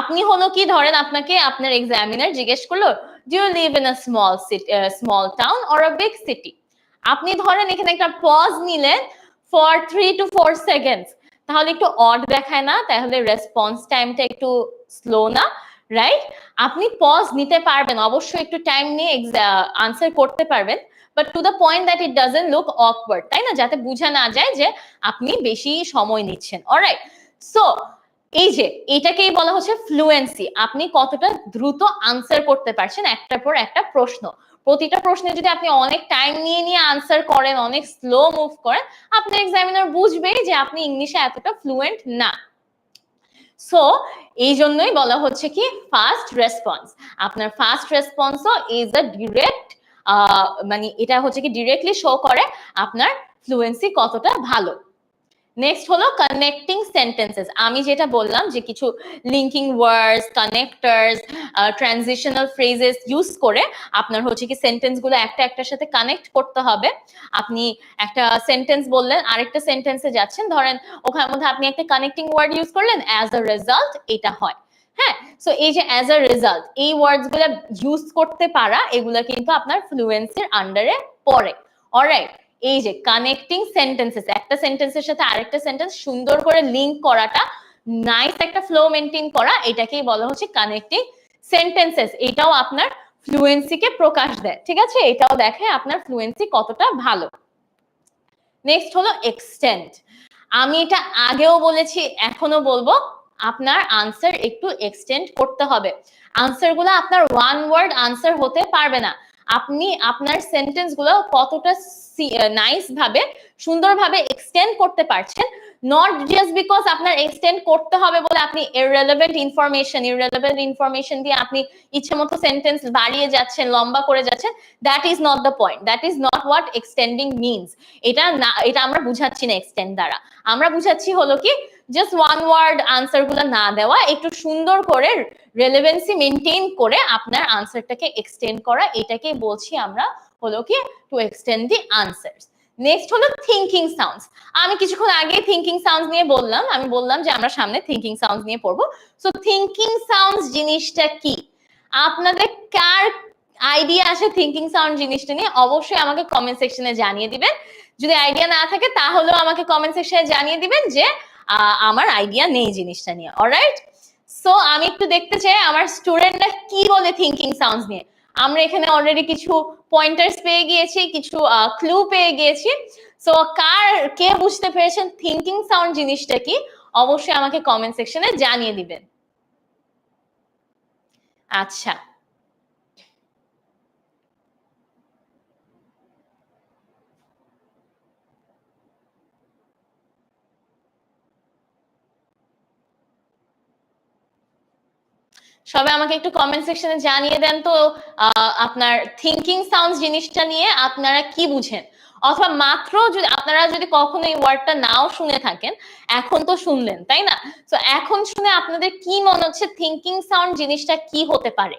আপনি হলো কি ধরেন আপনাকে আপনার এক্সামিনার জিজ্ঞেস করলো do you live in a small city small town or a big city. আপনি ধরেন এখানে একটা পজ নিলেন ফর 3 to 4 সেকেন্ডস, তাহলে একটু অড দেখায় না? তাহলে রেসপন্স টাইমটা একটু স্লো না, রাইট? আপনি পজ নিতে পারবেন, অবশ্যই একটু টাইম নিয়ে আনসার করতে পারবেন, but to the point that it doesn't look awkward, তাই না? যাতে বোঝা না যায় যে আপনি বেশি সময় নিচ্ছেন। অলরাইট, সো এই যে এটাকেই বলা হচ্ছে ফ্লুয়েন্সি। আপনি কতটা দ্রুত আনসার করতে পারছেন একটার পর একটা প্রশ্ন। প্রতিটা প্রশ্নে যদি আপনি অনেক টাইম নিয়ে নিয়ে আনসার করেন, অনেক স্লো মুভ করেন, আপনার এক্সামিনার বুঝবেই যে আপনি ইংলিশে এতটা ফ্লুয়েন্ট না। সো এই জন্যই বলা হচ্ছে কি ফাস্ট রেসপন্স। আপনার ফাস্ট রেসপন্সও ইজ আ ডিরেক্ট, মানে এটা হচ্ছে কি ডিরেক্টলি শো করে আপনার ফ্লুয়েন্সি কতটা ভালো। নেক্সট হলো কানেক্টিং সেন্টেন্সেস। আমি যেটা বললাম যে কিছু লিঙ্কিং ওয়ার্ডস, কানেক্টরস, ট্রানজিশনাল ফ্রেজেস ইউজ করে আপনার হচ্ছে কি সেন্টেন্স গুলো একটা একটার সাথে কানেক্ট করতে হবে। আপনি একটা সেন্টেন্স বললেন, আরেকটা সেন্টেন্সে যাচ্ছেন, ধরেন ওখানের মধ্যে আপনি একটা কানেক্টিং ওয়ার্ড ইউজ করলেন, অ্যাজ আ রেজাল্ট এটা হয়। হ্যাঁ, সো এই যে অ্যাজ আ রেজাল্ট এই ওয়ার্ডস গুলো ইউজ করতে পারা, এগুলা কিন্তু আপনার ফ্লুয়েন্সির আন্ডারে পড়ে। অলরাইট, এই যে কানেক্টিং সেন্টেন্সেস, একটা সেন্টেন্সের সাথে আরেকটা সেন্টেন্স সুন্দর করে লিংক করাটা, নাইস একটা ফ্লো মেইনটেইন করা, এটাকেই বলা হচ্ছে কানেক্টিং সেন্টেন্সেস। এটাও আপনার ফ্লুয়েন্সিকে প্রকাশ দেয়, ঠিক আছে? এটাও দেখে আপনার ফ্লুয়েন্সি কতটা ভালো। নেক্সট হলো এক্সটেন্ড। আমি এটা আগেও বলেছি, এখনো বলবো, আপনার আনসার একটু এক্সটেন্ড করতে হবে। আনসার গুলো আপনার ওয়ান ওয়ার্ড আনসার হতে পারবে না। আপনি আপনার সেন্টেন্স গুলো কতটা নাইস ভাবে, সুন্দরভাবে এক্সটেন্ড করতে পারছেন, নট জাস্ট বিকজ আপনার এক্সটেন্ড করতে হবে বলে আপনি ইররেলেভেন্ট ইনফরমেশন দিয়ে আপনি ইচ্ছে মতো সেন্টেন্স বাড়িয়ে যাচ্ছেন, লম্বা করে যাচ্ছেন। That is not the point, that is not what extending means. এটা না, এটা আমরা বুঝাচ্ছি না এক্সটেন্ড দ্বারা। আমরা বুঝাচ্ছি হলো কি জাস্ট ওয়ান ওয়ার্ড আনসার গুলো না দেওয়া, একটু সুন্দর করে রেলেভেন্সি মেনটেন করে আপনার আনসারটাকে এক্সটেন্ড করা, এটাকে বলছি আমরা হলো কি to extend the answers. Next হলো থিঙ্কিং সাউন্ডস। আমি কিছুক্ষণ আগে থিঙ্কিং সাউন্ডস নিয়ে বললাম, আমি বললাম যে আমরা সামনে থিঙ্কিং সাউন্ডস নিয়ে পড়বো। সো থিঙ্কিং সাউন্ডস জিনিসটা কি? আপনাদের কার আইডিয়া আছে থিঙ্কিং সাউন্ড জিনিসটা নিয়ে? অবশ্যই আমাকে কমেন্ট সেকশনে জানিয়ে দিবেন। যদি আইডিয়া না থাকে তাহলেও আমাকে কমেন্ট সেকশনে জানিয়ে দিবেন যে আমার আইডিয়া নেই জিনিসটা নিয়ে। অলরাইট, সো আমি একটু দেখতে চাই আমার স্টুডেন্টরা কি বলে থিঙ্কিং সাউন্ডস নিয়ে। আমরা এখানে অলরেডি কিছু পয়েন্টার্স পেয়ে গিয়েছি, কিছু ক্লু পেয়ে গিয়েছি। সো কে বুঝতে পেরেছেন থিঙ্কিং সাউন্ড জিনিসটা কি, অবশ্যই আমাকে কমেন্ট সেকশনে জানিয়ে দিবেন। আচ্ছা, সবাই আমাকে একটু কমেন্ট সেকশনে জানিয়ে দেন তো আপনার থিঙ্কিং সাউন্ড জিনিসটা নিয়ে আপনারা কি বুঝেন, অথবা মাত্র যদি আপনারা যদি কখনো এই ওয়ার্ডটা নাও শুনে থাকেন, এখন তো শুনলেন তাই না? তো এখন শুনে আপনাদের কি মনে হচ্ছে থিঙ্কিং সাউন্ড জিনিসটা কি হতে পারে?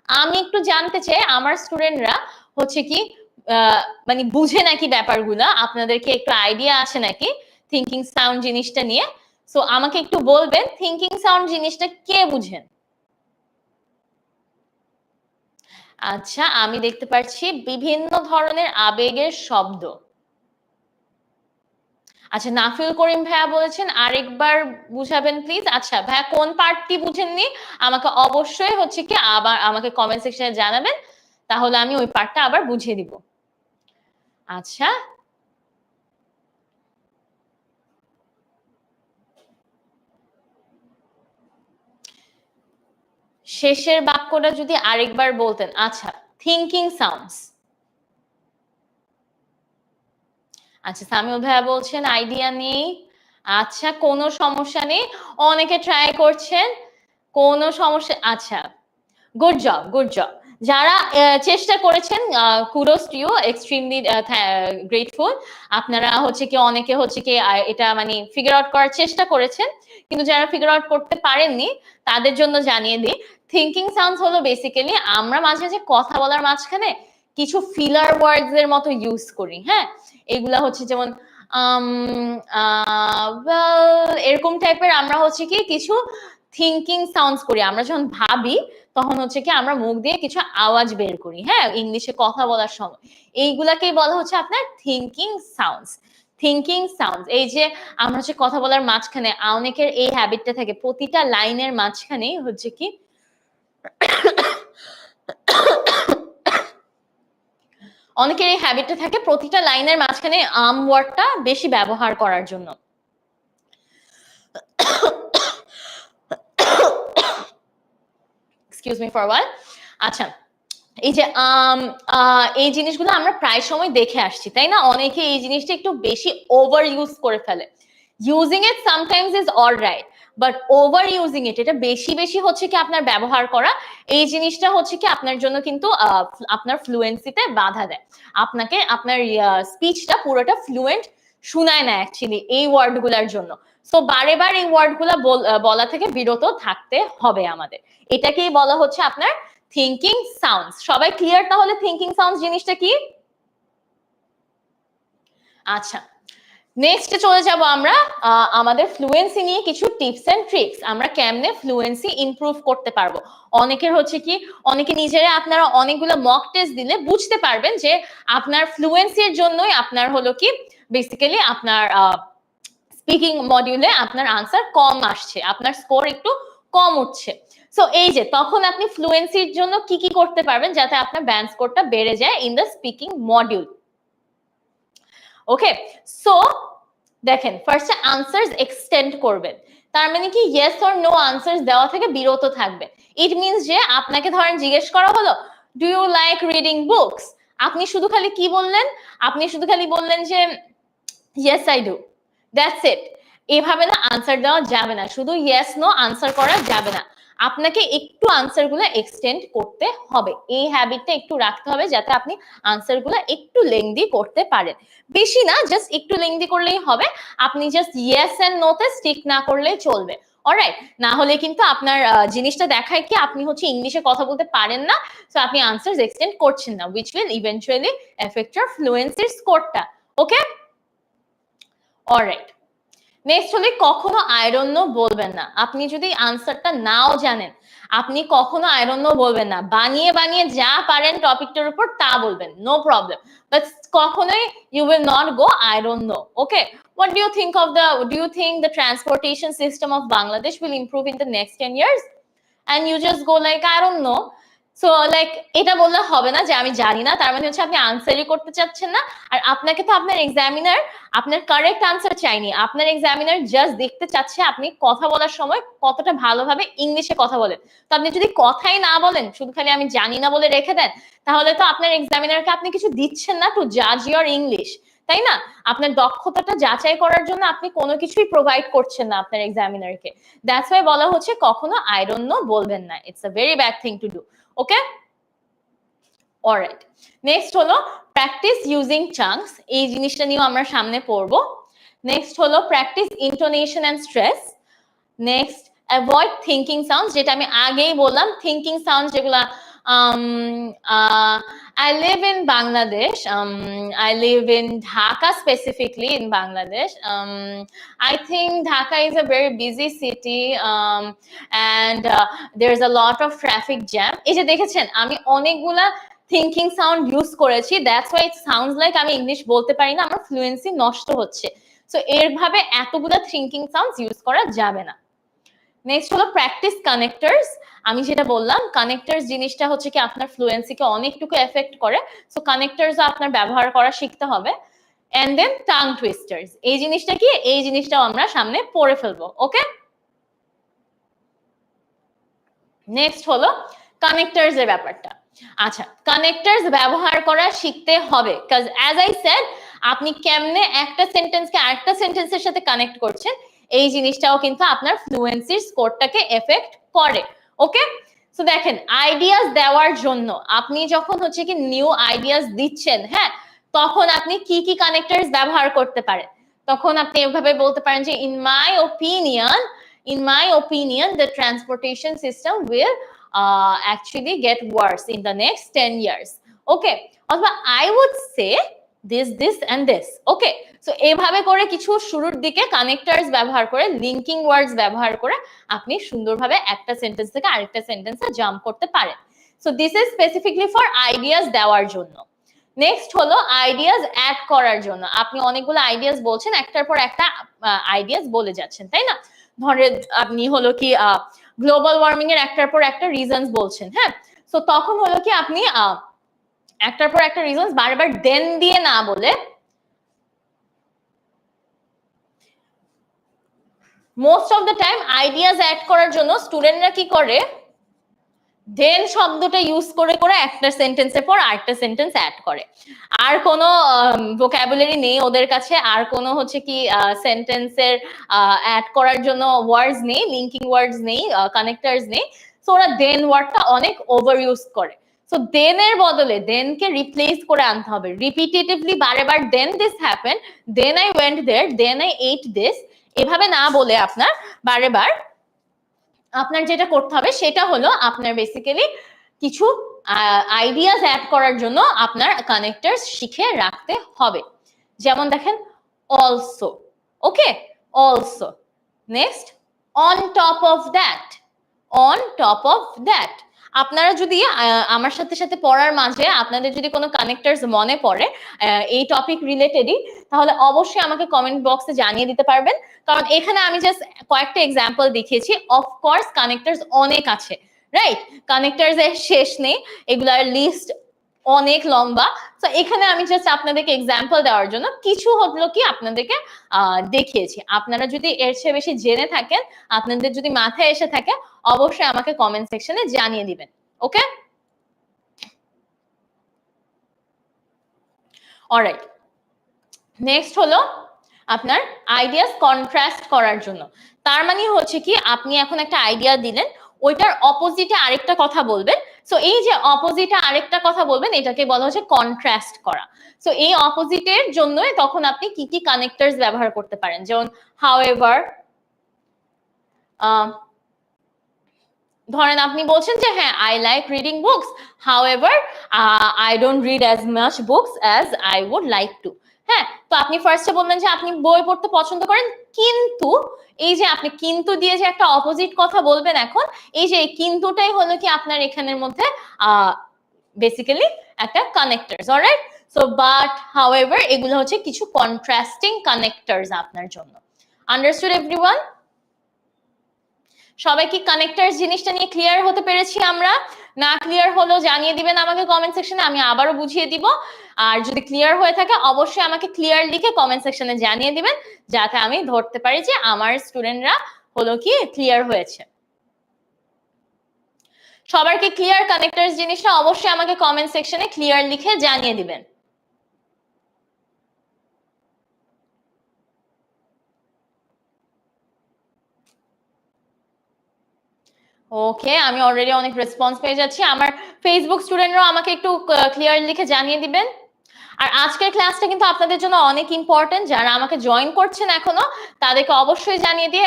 আমি একটু জানতে চাই আমার স্টুডেন্টরা হচ্ছে কি মানে বুঝে নাকি ব্যাপারগুলো, আপনাদেরকে একটু আইডিয়া আছে নাকি থিঙ্কিং সাউন্ড জিনিসটা নিয়ে? সো আমাকে একটু বলবেন থিঙ্কিং সাউন্ড জিনিসটা কে বুঝেন? আচ্ছা, আমি দেখতে পাচ্ছি বিভিন্ন ধরনের আবেগের শব্দ। আচ্ছা, নাফিল করিম ভাইয়া বলেছেন আরেকবার বুঝাবেন প্লিজ। আচ্ছা ভাইয়া, কোন পার্টটি বুঝেননি আমাকে অবশ্যই হচ্ছে কি আবার আমাকে কমেন্ট সেকশনে জানাবেন, তাহলে আমি ওই পার্টটা আবার বুঝিয়ে দিব। আচ্ছা, শেষের বাক্যটা যদি আরেকবার বলতেন। আচ্ছা, থিঙ্কিং সাউন্ডস। আচ্ছা, সামিউল ভাইয়া বলছেন আইডিয়া নেই। আচ্ছা, কোনো সমস্যা নেই, অনেকে ট্রাই করছেন, কোনো সমস্যা। আচ্ছা, গুড জব, গুড জব। যারা চেষ্টা করেছেন, kudos to you, extremely grateful. আপনারা হচ্ছে কি অনেকে হচ্ছে কি এটা মানে ফিগার আউট করার চেষ্টা করেছেন, কিন্তু যারা ফিগার আউট করতে পারেননি তাদের জন্য জানিয়ে দিই, থিঙ্কিং সাউন্ডস হলো বেসিক্যালি আমরা মাঝে মাঝে কথা বলার মাঝখানে কিছু ফিলার ওয়ার্ডস এর মতো ইউজ করি। হ্যাঁ, এগুলা হচ্ছে যেমন এরকম টাইপের আমরা হচ্ছে কি কিছু থিঙ্কিং সাউন্ডস করি। আমরা যখন ভাবি তখন হচ্ছে কি আমরা মুখ দিয়ে কিছু আওয়াজ বের করি, হ্যাঁ, ইংলিশে কথা বলার সময়। এইগুলাকেই বলা হচ্ছে আপনার থিঙ্কিং সাউন্ডস। থিঙ্কিং সাউন্ডস, এই যে আমরা হচ্ছে কথা বলার মাঝখানে, অনেকের এই হ্যাবিটটা থাকে প্রতিটা লাইনের মাঝখানেই হচ্ছে কি অনেকের এই হ্যাবিটটা থাকে প্রতিটা লাইনের মাঝখানে ওয়ার্ডটা বেশি ব্যবহার করার জন্য। এক্সকিউজ মি ফর ওয়াইল। আচ্ছা, এই যে এই জিনিসগুলো আমরা প্রায় সময় দেখে আসছি তাই না? অনেকে এই জিনিসটা একটু বেশি ওভার ইউজ করে ফেলে। Using it sometimes is alright, but over using it, এটা বেশি বেশি হচ্ছে কি আপনার ব্যবহার করা, এই জিনিসটা হচ্ছে কি আপনার জন্য কিন্তু আপনার ফ্লুয়েন্সিতে বাধা দেয়, আপনাকে আপনার স্পিচটা পুরোটা ফ্লুয়েন্ট শোনায় না অ্যাকচুয়ালি এই ওয়ার্ড গুলার জন্য। সো বারে বার এই ওয়ার্ড গুলা বলা থেকে বিরত থাকতে হবে আমাদের, এটাকেই বলা হচ্ছে আপনার থিঙ্কিং সাউন্ডস। সবাই ক্লিয়ার তাহলে থিঙ্কিং সাউন্ডস জিনিসটা কি? আচ্ছা, নেক্সটে চলে যাব আমরা আমাদের ফ্লুয়েন্সি নিয়ে কিছু টিপস এন্ড ট্রিক্স, আমরা কেমনে ফ্লুয়েন্সি ইমপ্রুভ করতে পারবো। অনেকের হচ্ছে কি, অনেকে নিজেরা আপনারা অনেকগুলো মক টেস্ট দিলে বুঝতে পারবেন যে আপনার ফ্লুয়েন্সির জন্যই আপনার হলো কি বেসিক্যালি আপনার স্পিকিং মডিউলে আপনার আনসার কম আসছে, আপনার স্কোর একটু কম উঠছে। সো এই যে তখন আপনি ফ্লুয়েন্সির জন্য কি কি করতে পারবেন যাতে আপনার ব্যান্ড স্কোরটা বেড়ে যায় in the speaking module. Okay, so দেখেন ফার্স্টে আনসার্স এক্সটেন্ড করবেন, তার মানে কি ইয়েস অর নো আনসার্স দেওয়া থেকে বিরত থাকবেন। ইট মিনস যে আপনাকে ধরেন জিজ্ঞেস করা হলো do you like reading books, আপনি শুধু খালি কি বললেন, আপনি শুধু খালি বললেন যে yes I do, that's it. এভাবে না আনসার দেওয়া যাবে না, শুধু ইয়েস নো আনসার করা যাবে না, আপনাকে একটু আনসার গুলো এক্সটেন্ড করতে হবে, এই হ্যাবিটটা একটু রাখতে হবে যাতে আপনি আনসার গুলো একটু লেংদি করতে পারেন, বেশি না, জাস্ট একটু লেংদি করলেই হবে, আপনি জাস্ট ইয়েস এন্ড নোতে স্টিক না করলেই চলবে। অলরাইট, না হলে কিন্তু আপনার জিনিসটা দেখায় কি আপনি হচ্ছে ইংলিশে কথা বলতে পারেন না, সো আপনি আনসার এক্সটেন্ড করছেন না, which will eventually affect your fluency স্কোরটা। ওকে, অলরাইট, নেক্সট হলে কখনো আই ডোন্ট নো বলবেন না, আপনি যদি আনসারটা নাও জানেন আপনি কখনো আই ডোন্ট নো বলবেন না, বানিয়ে বানিয়ে যা পারেন টপিকটার উপর তা বলবেন, নো প্রবলেম, বাট কখনোই you will not go I don't know. Okay, what do you think of the, do you think the transportation system of Bangladesh will improve in the next 10 years? And you just go like I don't know. So like এটা বললে হবে না যে আমি জানি না, তার মানে হচ্ছে আপনি আনসারই করতে চাচ্ছেন না, আর আপনাকে তো আপনার এক্সামিনার আপনার কারেক্ট আনসার চাইনি, আপনার এক্সামিনার জাস্ট দেখতে চাচ্ছে আপনি কথা বলার সময় কতটা ভালোভাবে ইংলিশে কথা বলেন। তো আপনি যদি কথাই না বলেন, শুধু খালি আমি জানি না বলে রেখে দেন, তাহলে তো আপনার এক্সামিনারকে আপনি কিছু দিচ্ছেন না টু জাজ ইওর ইংলিশ, তাই না? আপনার দক্ষতাটা যাচাই করার জন্য আপনি কোনো কিছুই প্রোভাইড করছেন না আপনার এক্সামিনারকে, দ্যাটস ওয়াই বলা হচ্ছে কখনো আই ডোন্ট নো বলবেন না, it's a very bad thing to do. Okay, alright, next হলো প্র্যাকটিস ইউজিং চাঙ্কস, এই জিনিসটা নিয়েও আমরা সামনে পড়বো। নেক্সট হলো practice intonation and stress. Next avoid thinking sounds, যেটা আমি আগেই বললাম, থিঙ্কিং সাউন্ডস যেগুলা I live in Bangladesh. I live in Dhaka, specifically in Bangladesh. I think Dhaka is a very busy city, and there's a lot of traffic jam. এই যে দেখেছেন আমি অনেকগুলা থিঙ্কিং সাউন্ড ইউজ করেছি, that's why it sounds like আমি English বলতে পারি না, আমার ফ্লুয়েন্সি নষ্ট হচ্ছে। সো এরভাবে এতগুলা থিঙ্কিং সাউন্ডস ইউজ করা যাবে না। নেক্সট হলো প্র্যাকটিস কানেক্টরস, আমি যেটা বললাম কানেক্টরস জিনিসটা হচ্ছে কি আপনার ফ্লুয়েন্সিকে অনেকটুকু এফেক্ট করে, সো কানেক্টরস আপনার ব্যবহার করা শিখতে হবে। এন্ড দেন টাং টুইস্টার্স, এই জিনিসটা কি, এই জিনিসটাও আমরা সামনে পড়ে ফেলবো। ওকে, নেক্সট হলো কানেক্টরস এর ব্যাপারটা। আচ্ছা, কানেক্টরস ব্যবহার করা শিখতে হবে, কাজ অ্যাজ আই সেড আপনি কেমনে একটা সেন্টেন্সকে আরেকটা সেন্টেন্সের সাথে কানেক্ট করছেন, এই জিনিসটাও কিন্তু আপনার ফ্লুয়েন্সির স্কোরটাকে এফেক্ট করে। ওকে, সো দেখেন আইডিয়াস দেওয়ার জন্য আপনি যখন হচ্ছে কি নিউ আইডিয়াস দিচ্ছেন, হ্যাঁ, তখন আপনি কি কি কানেক্টরস ব্যবহার করতে পারেন, তখন আপনি এভাবে বলতে পারেন যে in my opinion the transportation system will actually get worse in the next 10 years. Okay, অথবা I would say this and this. Okay, so এইভাবে করে কিছু শুরুর দিকে কানেক্টরস ব্যবহার করে, লিঙ্কিং ওয়ার্ডস ব্যবহার করে আপনি সুন্দরভাবে একটা সেন্টেন্স থেকে আরেকটা সেন্টেন্সে জাম্প করতে পারেন। So this is specifically for ideas দেওয়ার জন্য। নেক্সট হলো আইডিয়াস অ্যাড করার জন্য, আপনি অনেকগুলো আইডিয়াস বলছেন, একটার পর একটা আইডিয়াস বলে যাচ্ছেন, তাই না? ধরেন আপনি হলো কি গ্লোবাল ওয়ার্মিং এর একটার পর একটা রিজনস বলছেন, হ্যাঁ, সো তখন হলো কি আপনি একটার পর একটা রিজনস বারবার দেন দিয়ে না বলে most of the time ideas add করার জন্য স্টুডেন্টরা কি করে, দেন শব্দটা ইউজ করে করে একটা সেন্টেন্সের পর আরেকটা সেন্টেন্স অ্যাড করে। আর কোনো ভোকাবুলারি নেই ওদের কাছে, আর কোনো হচ্ছে কি সেন্টেন্সের অ্যাড করার জন্য ওয়ার্ডস নেই, লিঙ্কিং ওয়ার্ডস নেই, কানেক্টরস নেই। সো ওরা দেন ওয়ার্ডটা অনেক ওভার ইউজ করে। সো দেন এর বদলে দেন কে রিপ্লেস করে আনতে হবে রিপিটেটিভলি, বারেবার then this happen, then I went there, then I ate this, এভাবে না বলে আপনার বারেবার আপনার যেটা করতে হবে সেটা হলো আপনার বেসিক্যালি কিছু আইডিয়াস অ্যাড করার জন্য আপনার কানেক্টরস শিখে রাখতে হবে। যেমন দেখেন also, okay, also. Next on top of that, on top of that. আপনারা যদি আমার সাথে সাথে পড়ার মাঝে আপনাদের যদি কোনো কানেক্টরস মনে পড়ে এই টপিক রিলেটেডই, তাহলে অবশ্যই আমাকে কমেন্ট বক্সে জানিয়ে দিতে পারবেন। কারণ এখানে আমি জাস্ট কয়েকটা এক্সাম্পল দেখিয়েছি, অফকোর্স কানেক্টরস অনেক আছে, রাইট? কানেক্টরস এর শেষ নেই, এগুলার লিস্ট অনেক লম্বা। তো এখানে আমি জাস্ট আপনাদেরকে এক্সাম্পল দেওয়ার জন্য কিছু হলো কি আপনাদেরকে দেখিয়েছি। আপনারা যদি এর চেয়ে বেশি জেনে থাকেন, আপনাদের যদি মাথায় এসে থাকে, অবশ্যই আমাকে কমেন্ট সেকশনে জানিয়ে দিবেন, ওকে? অলরাইট, নেক্সট হলো আপনার আইডিয়াস কন্ট্রাস্ট করার জন্য। তার মানে হচ্ছে কি আপনি এখন একটা আইডিয়া দিলেন, ওইটার অপোজিটে আরেকটা কথা বলবেন। সো এই যে অপোজিটে আরেকটা কথা বলবেন, এটাকে বলা হচ্ছে কন্ট্রাস্ট করা। সো এই অপোজিটের জন্য তখন আপনি কি কি কানেক্টরস ব্যবহার করতে পারেন, যেমন হাউএভার। ধরেন আপনি বলছেন যে হ্যাঁ I like reading books, however I don't read as much books as I would like to. হ্যাঁ, তো আপনি ফার্স্টে বললেন যে আপনি বই পড়তে পছন্দ করেন, কিন্তু এই যে আপনি কিন্তু দিয়ে যে একটা অপোজিট কথা বলবেন এখন, এই যে কিন্তুটাই হলো কি আপনার এখানের মধ্যে বেসিক্যালি একটা connectors. Alright, so but however এগুলো হচ্ছে কিছু কন্ট্রাস্টিং কানেক্টরস আপনার জন্য। Understood everyone? সবাই কি কানেক্টরস জিনিসটা নিয়ে ক্লিয়ার হতে পেরেছি আমরা? না ক্লিয়ার হলো জানিয়ে দিবেন আমাকে কমেন্ট সেকশনে, আমি আবারও বুঝিয়ে দিব। আর যদি ক্লিয়ার হয়ে থাকে অবশ্যই আমাকে ক্লিয়ার লিখে কমেন্ট সেকশনে জানিয়ে দিবেন, যাতে আমি ধরতে পারি যে আমার স্টুডেন্টরা হলো কি ক্লিয়ার হয়েছে। সবার কি ক্লিয়ার কানেক্টরস জিনিসটা? অবশ্যই আমাকে কমেন্ট সেকশনে ক্লিয়ার লিখে জানিয়ে দিবেন। ওকে, আমি অলরেডি অনেক রেসপন্স পেয়ে যাচ্ছি। আমার ফেসবুক স্টুডেন্টরাও আমাকে একটু ক্লিয়ার লিখে জানিয়ে দিবেন। আর আজকের ক্লাসটা কিন্তু আপনাদের জন্য অনেক ইম্পর্টেন্ট। যারা আমাকে জয়েন করছেন এখনো, তাদেরকে অবশ্যই জানিয়ে দিয়ে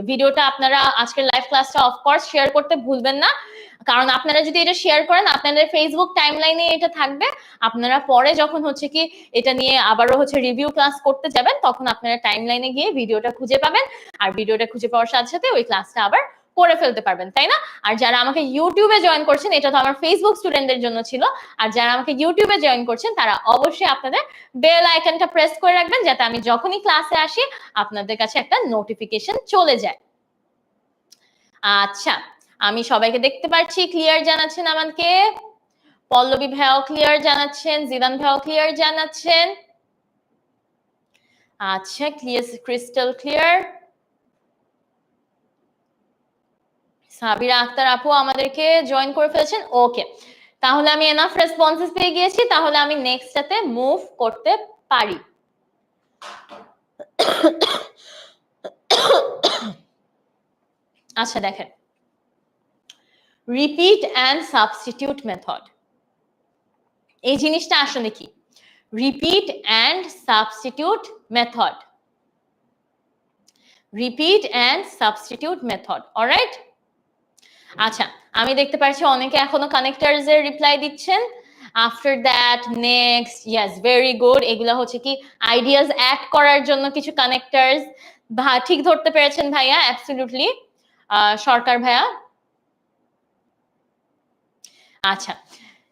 ভিডিওটা আপনারা আজকের লাইভ ক্লাসটা অফকোর্স শেয়ার করতে ভুলবেন না। কারণ আপনারা যদি এটা শেয়ার করেন, আপনাদের ফেসবুক টাইমলাইনে এটা থাকবে। আপনারা পরে যখন হচ্ছে কি এটা নিয়ে আবারও হচ্ছে রিভিউ ক্লাস করতে যাবেন, তখন আপনারা টাইমলাইনে গিয়ে ভিডিওটা খুঁজে পাবেন। আর ভিডিওটা খুঁজে পাওয়ার সাথে সাথে ওই ক্লাসটা আবার করে ফেলতে পারবেন, তাই না? আর যারা আমাকে ইউটিউবে জয়েন করছেন, এটা তো আমার ফেসবুক স্টুডেন্টদের জন্য ছিল। আর যারা আমাকে ইউটিউবে জয়েন করছেন, তারা অবশ্যই আপনাদের বেল আইকনটা প্রেস করে রাখবেন, যাতে আমি যখনই ক্লাসে আসি আপনাদের কাছে একটা নোটিফিকেশন চলে যায়। আচ্ছা, আমি সবাইকে দেখতে পাচ্ছি ক্লিয়ার জানাচ্ছেন আমাকে। পল্লবী ভাইও ক্লিয়ার জানাচ্ছেন, জিদান ভাইও ক্লিয়ার জানাচ্ছেন। আচ্ছা, clear, crystal clear. Sabira Akter আপু আমাদেরকে জয়েন করে ফেলেছেন। ওকে, তাহলে আমি এনাফ রেসপন্সেস পেয়ে গিয়েছি, তাহলে আমি নেক্সটটাতে মুভ করতে পারি। আচ্ছা দেখেন, রিপিট অ্যান্ড সাবস্টিটিউট মেথড, এই জিনিসটা আসলে কি? Repeat and substitute method, repeat and substitute method. Alright, আচ্ছা আমি দেখতে পাচ্ছি অনেকে এখনো কানেক্টরস এর রিপ্লাই দিচ্ছেন। After that next, yes, very good. এগুলা হচ্ছে কি আইডিয়াস অ্যাড করার জন্য কিছু কানেক্টরস। ঠিক ধরতে পেরেছেন ভাইয়া, অ্যাবসলিউটলি সরকার ভাইয়া। আচ্ছা,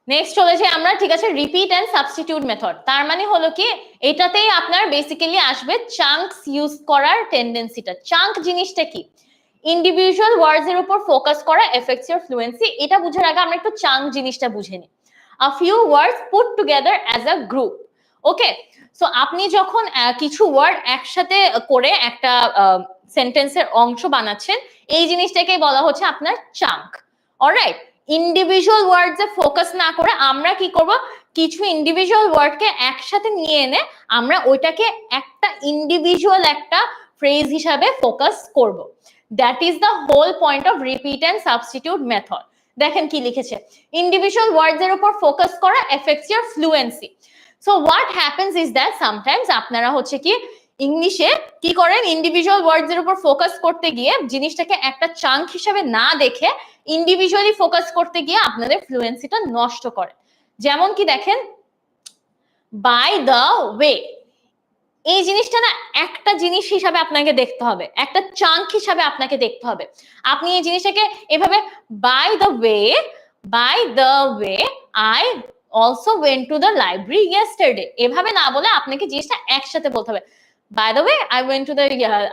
নেক্সট চলে যাই আমরা। ঠিক আছে, রিপিট এন্ড সাবস্টিটিউট মেথড, তার মানে হলো কি এটাতেই আপনার বেসিক্যালি আসবে চাঙ্কস ইউজ করার টেন্ডেন্সিটা। চাঙ্ক জিনিসটা কি? ইন্ডিভিজুয়াল ওয়ার্ডস এর উপর ফোকাস করা এফেক্টস ইওর ফ্লুয়েন্সি। এটা বুঝার আগে আমরা একটু চাঙ্ক জিনিসটা বুঝে নিই। A few words put together as a group. Okay, so আপনি যখন কিছু ওয়ার্ড একসাথে করে একটা সেন্টেন্সের অংশ বানাচ্ছেন, এই জিনিসটাকেই বলা হচ্ছে আপনার চাঙ্ক। অলরাইট, ইন্ডিভিজুয়াল ওয়ার্ডসে ফোকাস না করে আমরা কি করব, কিছু ইন্ডিভিজুয়াল ওয়ার্ডকে একসাথে নিয়ে এনে আমরা ওইটাকে একটা ইন্ডিভিজুয়াল একটা ফ্রেজ হিসাবে ফোকাস করব। That is the whole point of repeat and substitute method. দেখেন কি লিখেছে, ইন্ডিভিজুয়াল ওয়ার্ডস এর উপর ফোকাস করা effects your fluency. So what happens is that sometimes আপনারা হচ্ছে কি ইংলিশে কি করেন, ইন্ডিভিজুয়াল ওয়ার্ডস এর উপর ফোকাস করতে গিয়ে জিনিসটাকে একটা চাঙ্ক হিসেবে না দেখে ইন্ডিভিজুয়ালি ফোকাস করতে গিয়ে আপনাদের ফ্লুয়েন্সিটা নষ্ট করে। যেমন কি দেখেন, বাই দ্য ওয়ে, এই জিনিসটা না একটা জিনিস হিসাবে আপনাকে দেখতে হবে, একটা চাঙ্ক হিসাবে আপনাকে দেখতে হবে। আপনি এই জিনিসটাকে এভাবে by the way I also went to the library yesterday, এভাবে না বলে আপনাকে জিনিসটা একসাথে বলতে হবে। By the way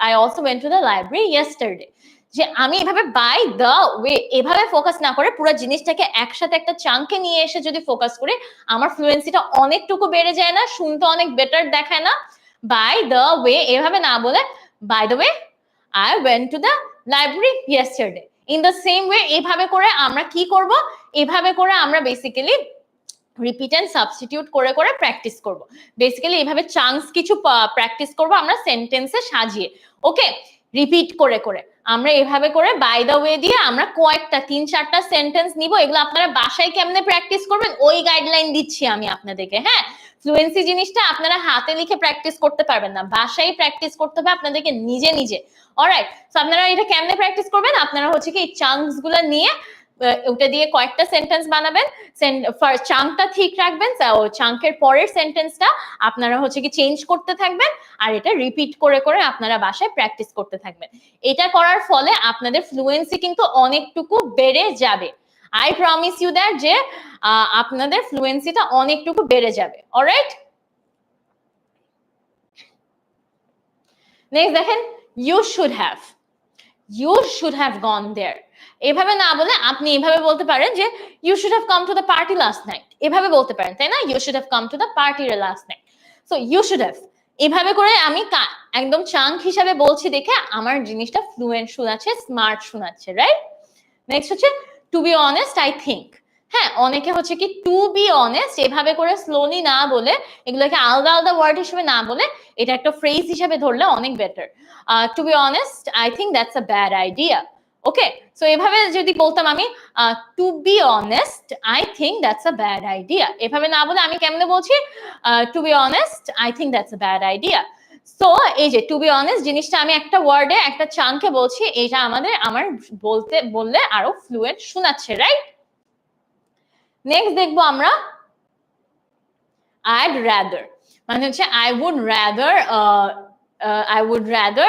I also went to the library yesterday. যে আমি এভাবে বাই দ্য ওয়ে এভাবে ফোকাস না করে পুরো জিনিসটাকে একসাথে একটা চাঙ্কে নিয়ে এসে যদি ফোকাস করি, আমার ফ্লুয়েন্সিটা অনেকটুকু বেড়ে যায় না, শুনতে অনেক বেটার দেখায় না? বাই দ্য ওয়ে এভাবে না বলে by the way I went to the library yesterday. In the same way এভাবে করে আমরা কি করব, এভাবে করে আমরা বেসিক্যালি রিপিট এন্ড সাবস্টিটিউট করে করে প্র্যাকটিস করব। বেসিক্যালি এইভাবে চান্স কিছু প্র্যাকটিস করব আমরা সেন্টেন্সে সাজিয়ে, ওকে, রিপিট করে করে আমরা এভাবে করে বাই দ্য ওয়ে দিয়ে আমরা কয়েকটা 3-4টা সেন্টেন্স নিব। এগুলো আপনারা বাসায় কেমনে প্র্যাকটিস করবেন ওই গাইডলাইন দিচ্ছি আমি আপনাদেরকে। হ্যাঁ, ফ্লুয়েন্সি জিনিসটা আপনারা হাতে লিখে প্র্যাকটিস করতে পারবেন না, বাসায় প্র্যাকটিস করতে হবে আপনাদেরকে নিজে নিজে। অলরাইট, সো আপনারা এটা কেমনে প্র্যাকটিস করবেন, আপনারা হচ্ছে কি এই চাঙ্কস গুলো নিয়ে ওটা দিয়ে কয়েকটা সেন্টেন্স বানাবেন, চাঙ্কটা ঠিক রাখবেন, চাঙ্কের পরের সেন্টেন্সটা আপনারা হচ্ছে কি চেঞ্জ করতে থাকবেন, আর এটা রিপিট করে করে আপনারা বাসায় প্র্যাকটিস করতে থাকবেন। এটা করার ফলে আপনাদের ফ্লুয়েন্সি কিন্তু অনেকটুকু বেড়ে যাবে। আই প্রমিস ইউ দ্যাট যে আপনাদের ফ্লুয়েন্সিটা অনেকটুকু বেড়ে যাবে। অলরাইট, নেক্সট দেখেন, you should have gone there. এভাবে না বলে আপনি এভাবে বলতে পারেন যে you should have come to the party last night, এভাবে বলতে পারেন, তাই না? You should have come to the party last night. So you should have এভাবে করে আমি একদম চাঙ্ক হিসাবে বলছি দেখে আমার জিনিসটা ফ্লুয়েন্ট শোনাচ্ছে, স্মার্ট শোনাচ্ছে, রাইট? নেক্সট হচ্ছে to be honest I think. হ্যাঁ, অনেকে হচ্ছে কি টু বি অনেস্ট এভাবে করে স্লোলি না বলে, এগুলোকে আলাদা আলাদা ওয়ার্ড হিসেবে না বলে এটা একটা ফ্রেজ হিসেবে ধরলে অনেক better. To be honest I think that's a bad idea. Okay, so এভাবে যদি বলতাম আমি to be honest I think that's a bad idea, এভাবে না বলে আমি কেমনে বলছি, to be honest I think that's a bad idea. So এই যে টু বি অনেস্ট জিনিসটা আমি একটা ওয়ার্ডে একটা চাঙ্কে বলছি, এটা আমার বললে আরো ফ্লুয়েন্ট শোনাচ্ছে, রাইট? নেক্সট দেখবো আমরা I'd rather, মানে হচ্ছে I would rather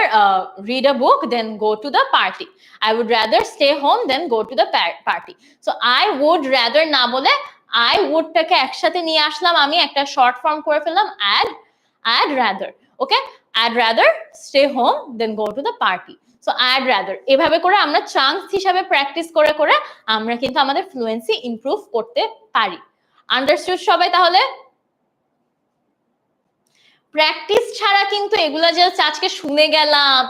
read a book than go to the party. I would rather stay home than go to the party. So I would rather না বলে I would টাকে একসাথে নিয়ে আসলাম, আমি একটা শর্ট ফর্ম করে ফেললাম I'd rather. Okay, I'd rather stay home than go to the party. So I'd rather এভাবে করে আমরা চান্স হিসাবে প্র্যাকটিস করে করে আমরা কিন্তু আমাদের ফ্লুয়েন্সি ইমপ্রুভ করতে পারি। আন্ডারস্টুড সবাই? তাহলে প্র্যাকটিস ছাড়া কিন্তু এগুলা যে আজকে শুনে গেলাম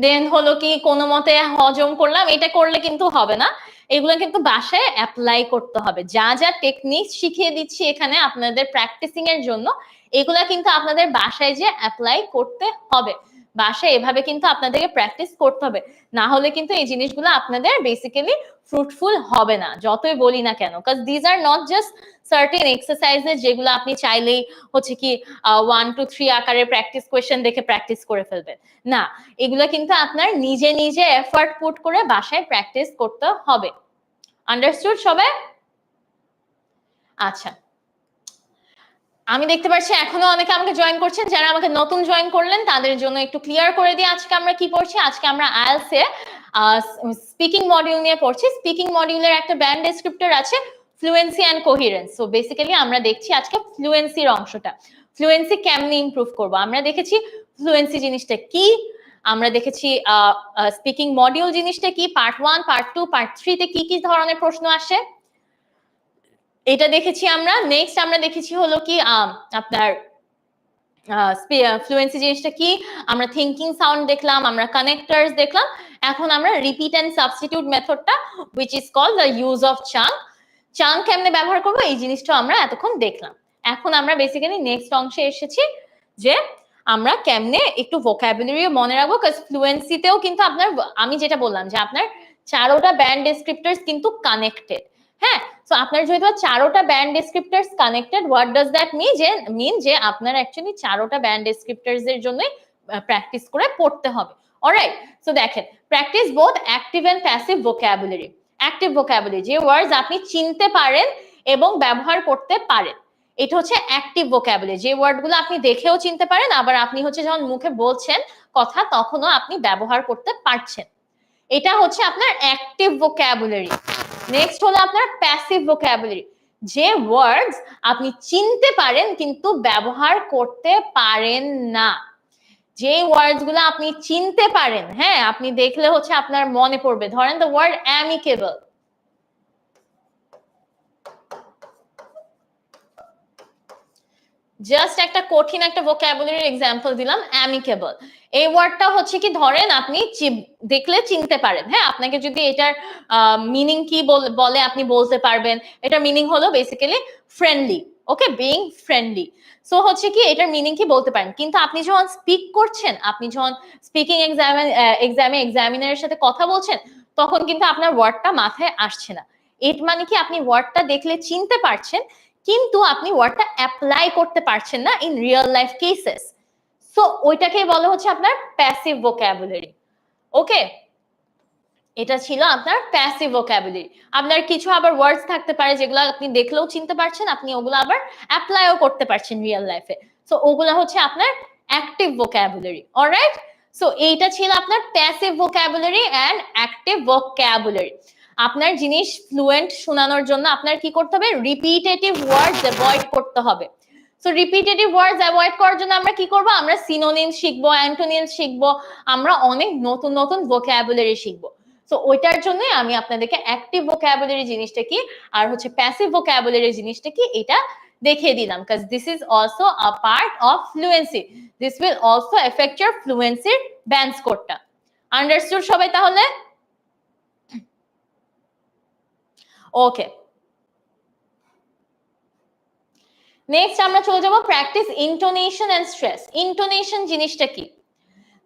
দেন হলো কি কোনো মতে হজম করলাম, এটা করলে কিন্তু হবে না। এগুলো কিন্তু বাসায় অ্যাপ্লাই করতে হবে। যা যা টেকনিক শিখিয়ে দিচ্ছি এখানে আপনাদের প্র্যাকটিসিং এর জন্য, এগুলা কিন্তু আপনাদের বাসায় যে অ্যাপ্লাই করতে হবে। বাসায় এভাবে কিন্তু আপনাদেরকে প্র্যাকটিস করতে হবে, না হলে কিন্তু এই জিনিসগুলো আপনাদের বেসিক্যালি ফ্রুটফুল হবে না, যতই বলি না কেন। কারণ these are not just certain exercises যেগুলো আপনি চাইলেই হচ্ছে কি 1 2 3 আকারে প্র্যাকটিস কোয়েশ্চেন দেখে প্র্যাকটিস করে ফেলবেন না। এগুলো কিন্তু আপনার নিজে নিজে এফর্ট পুট করে বাসায় প্র্যাকটিস করতে হবে। আন্ডারস্টুড সবাই? আচ্ছা, আমি দেখতে পাচ্ছি এখনো অনেকে আমাকে জয়েন করছেন। যারা আমাকে নতুন জয়েন করলেন তাদের জন্য একটু ক্লিয়ার করে দিই আজকে আমরা কি পড়ছি। আজকে আমরা আইএলটিএস এ স্পিকিং মডিউল নিয়ে পড়ছি। স্পিকিং মডিউলের একটা ব্যান্ড ডেসক্রিপ্টর আছে fluency and coherence. So basically আমরা দেখছি আজকে ফ্লুয়েন্সির অংশটা, ফ্লুয়েন্সি কেমনে ইমপ্রুভ করব। আমরা দেখেছি ফ্লুয়েন্সি জিনিসটা কি, আমরা দেখেছি স্পিকিং মডিউল জিনিসটা কি, পার্ট 1 পার্ট 2 পার্ট 3 তে কি কি ধরনের প্রশ্ন আসে এটা দেখেছি আমরা। নেক্সট আমরা দেখেছি হলো কি আপনার ফ্লুয়েন্সি জিনিসটা কি, আমরা থিঙ্কিং সাউন্ড দেখলাম, আমরা কানেক্টরস দেখলাম, এখন আমরা রিপিট এন্ড সাবস্টিটিউট মেথডটা which is called the use of chunk কেমনে ব্যবহার করব এই জিনিসটা আমরা এতক্ষণ দেখলাম। এখন আমরা বেসিক্যালি নেক্সট অংশে এসেছি যে আমরা কেমনে একটু ভোকাবুলারি মনে রাখবো, কারণ ফ্লুয়েন্সিতেও কিন্তু আপনার আমি যেটা বললাম যে আপনার চারোটা ব্যান্ড ডেসক্রিপ্টরস কিন্তু কানেক্টেড। হ্যাঁ, সো আপনার যেহেতু চারোটা band descriptors connected, what does that mean যে আপনার অ্যাকচুয়ালি চারোটা ব্যান্ড ডেসক্রিপ্টরস এর জন্য প্র্যাকটিস করে পড়তে হবে। অলরাইট, সো দেখেন practice both active and passive vocabulary. Active vocabulary যে ওয়ার্ডস আপনি চিনতে পারেন এবং ব্যবহার করতে পারেন, এটা হচ্ছে অ্যাক্টিভ ভোকাবুলারি। যে ওয়ার্ডগুলো আপনি দেখেও চিনতে পারেন, আবার আপনি হচ্ছে যখন মুখে বলছেন কথা তখনও আপনি ব্যবহার করতে পারছেন, এটা হচ্ছে আপনার অ্যাক্টিভ ভোকাবুলারি। নেক্সট হলো আপনার প্যাসিভ ভোকাবুলারি, যে ওয়ার্ডস আপনি চিনতে পারেন কিন্তু ব্যবহার করতে পারেন না। যে ওয়ার্ডস গুলো আপনি চিনতে পারেন, হ্যাঁ, আপনি দেখলে হচ্ছে আপনার মনে পড়বে, ধরেন দ্য ওয়ার্ড অ্যামিকেবল। জাস্ট একটা কঠিন একটা ভোকাবুলারি এক্সাম্পল দিলাম, অ্যামিকেবল। এই ওয়ার্ডটা হচ্ছে কি, ধরেন আপনি দেখলে চিনতে পারেন, হ্যাঁ, আপনাকে যদি এটার মিনিং কি বলে আপনি বলতে পারবেন। এটার মিনিং হলো বেসিক্যালি ফ্রেন্ডলি, ওকে, বিং ফ্রেন্ডলি। সো হচ্ছে কি এটার মিনিং কি বলতে পারেন, কিন্তু আপনি যখন স্পিক করছেন, আপনি যখন স্পিকিং এক্সামে এক্সামিনারের সাথে কথা বলছেন, তখন কিন্তু আপনার ওয়ার্ডটা মাথায় আসছে না। এর মানে কি আপনি ওয়ার্ডটা দেখলে চিনতে পারছেন কিন্তু আপনি ওয়ার্ডটা অ্যাপ্লাই করতে পারছেন না in real life cases. So ওইটাকে বলা হচ্ছে আপনার প্যাসিভ ভোকাবুলারি। ওকে, এটা ছিল আপনার প্যাসিভ ভোকাবুলারি। আপনার কিছু আবার ওয়ার্ডস থাকতে পারে যেগুলো আপনি দেখলেও চিনতে পারছেন, আপনি ওগুলো আবার অ্যাপ্লাইও করতে পারছেন রিয়েল লাইফে। সো ওগুলো হচ্ছে আপনার অ্যাক্টিভ ভোকাবুলারি। অলরাইট, সো এইটা ছিল আপনার passive vocabulary and active vocabulary. আপনার জিনিস ফ্লুয়েন্ট শোনানোর জন্য আপনার কি করতে হবে, রিপিটেটিভ ওয়ার্ডস অ্যাভয়েড করতে হবে। সো রিপিটেটিভ ওয়ার্ডস অ্যাভয়েড করার জন্য আমরা কি করব, আমরা সিনোনিমস শিখবো, অ্যান্টোনিমস শিখবো, আমরা অনেক নতুন নতুন ভোকাবুলারি শিখবো। সো ওইটার জন্য আমি আপনাদেরকে অ্যাক্টিভ ভোকাবুলারি জিনিসটা কি আর হচ্ছে প্যাসিভ ভোকাবুলারি জিনিসটা কি এটা দেখিয়ে দিলাম, কাজ this is also a part of fluency. This will also affect your ফ্লুয়েন্সির ব্যান্ড স্কোরটা। আন্ডারস্টুড সবাই তাহলে? ওকে, নেক্সট আমরা চলে যাব practice intonation and stress. Intonation জিনিসটা কি,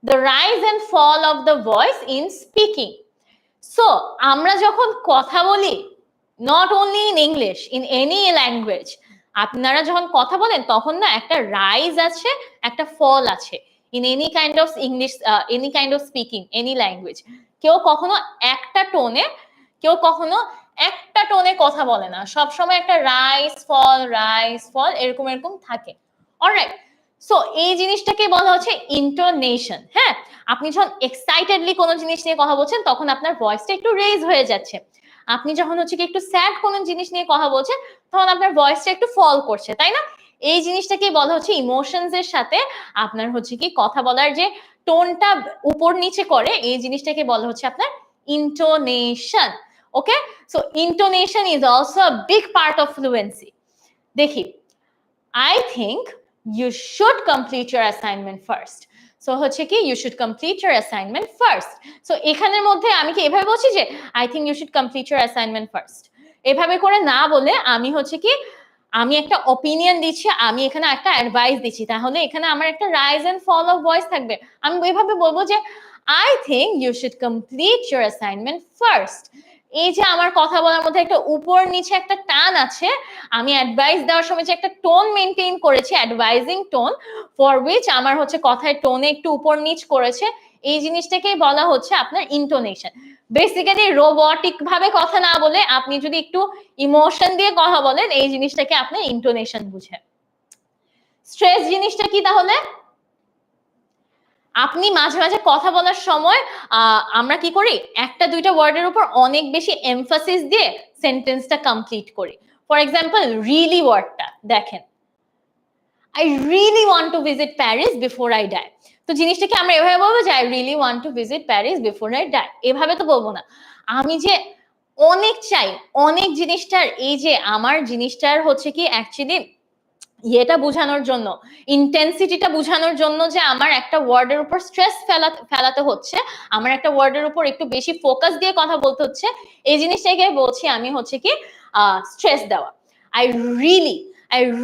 the rise and fall of the voice in speaking. So আমরা যখন কথা বলি, not only in English, in any language, আপনারা যখন কথা বলেন তখন না একটা রাইজ আছে, একটা ফল আছে in any kind of English, any kind of speaking, any language. কেউ কখনো একটা টোনে, কেউ কখনো একটা টোনে কথা বলে না, সবসময় একটা রাইজ ফল এরকম এরকম থাকে। অলরাইট, সো এই জিনিসটাকে বলা হচ্ছে ইন্টোনেশন। হ্যাঁ, আপনি যখন এক্সাইটেডলি কোনো জিনিস নিয়ে কথা বলছেন তখন আপনার ভয়েসটা একটু রেজ হয়ে যাচ্ছে। আপনি যখন হচ্ছে কি একটু স্যাড কোনো জিনিস নিয়ে কথা বলছেন তখন আপনার ভয়েসটা একটু ফল করছে, তাই না? এই জিনিসটাকে বলা হচ্ছে ইমোশনস এর সাথে আপনার হচ্ছে কি কথা বলার যে টোনটা উপর নিচে করে, এই জিনিসটাকে বলা হচ্ছে আপনার intonation. Okay, so intonation is also a big part of fluency. দেখি, I think you should complete your assignment first. So হচ্ছে কি you should complete your assignment first. So এখানের মধ্যে আমি কি এভাবে বলছি যে I think you should complete your assignment first, এভাবে করে না বলে আমি হচ্ছে কি আমি একটা অপিনিয়ন দিচ্ছি, আমি এখানে একটা অ্যাডভাইস দিচ্ছি, তাহলে এখানে আমার একটা rise and fall of voice থাকবে। আমি এভাবে বলবো যে I think you should complete your assignment first. এই যে আমার কথা বলার মধ্যে একটা উপর নিচে একটা টান আছে, আমি অ্যাডভাইস দেওয়ার সময় যে একটা টোন মেইনটেইন করেছি, অ্যাডভাইজিং টোন, ফর হুইচ আমার হচ্ছে কথায় টোনে একটু উপর নিচ করেছে, এই জিনিসটাকেই বলা হচ্ছে আপনার ইন্টোনেশন। বেসিক্যালি রোবটিক ভাবে কথা না বলে আপনি যদি একটু ইমোশন দিয়ে কথা বলেন, এই জিনিসটাকে আপনি ইন্টোনেশন বুঝেন। স্ট্রেস জিনিসটা কি তাহলে, আপনি মাঝে মাঝে কথা বলার সময় আমরা কি করি, একটা দুইটা ওয়ার্ডের উপর অনেক বেশি এমফাসিস দিয়ে সেন্টেন্সটা কমপ্লিট করি। ফর এক্সাম্পল রিয়েলি ওয়ার্ডটা দেখেন, I really want to visit Paris before I die. তো জিনিসটাকে আমরা এভাবে বলবো যে I really want to visit Paris before I die, এভাবে তো বলবো না। আমি যে অনেক চাই, অনেক জিনিসটার, এই যে আমার জিনিসটার হচ্ছে কি অ্যাকচুয়ালি এটা বোঝানোর জন্য, ইন্টেন্সিটিটা বোঝানোর জন্য যে আমার একটা ওয়ার্ডের উপর স্ট্রেস ফেলাতে হচ্ছে, আমার একটা ওয়ার্ডের উপর একটু বেশি ফোকাস দিয়ে কথা বলতে হচ্ছে, এই জিনিসটাকে বলছি আমি হচ্ছে কি স্ট্রেস দেওয়া। I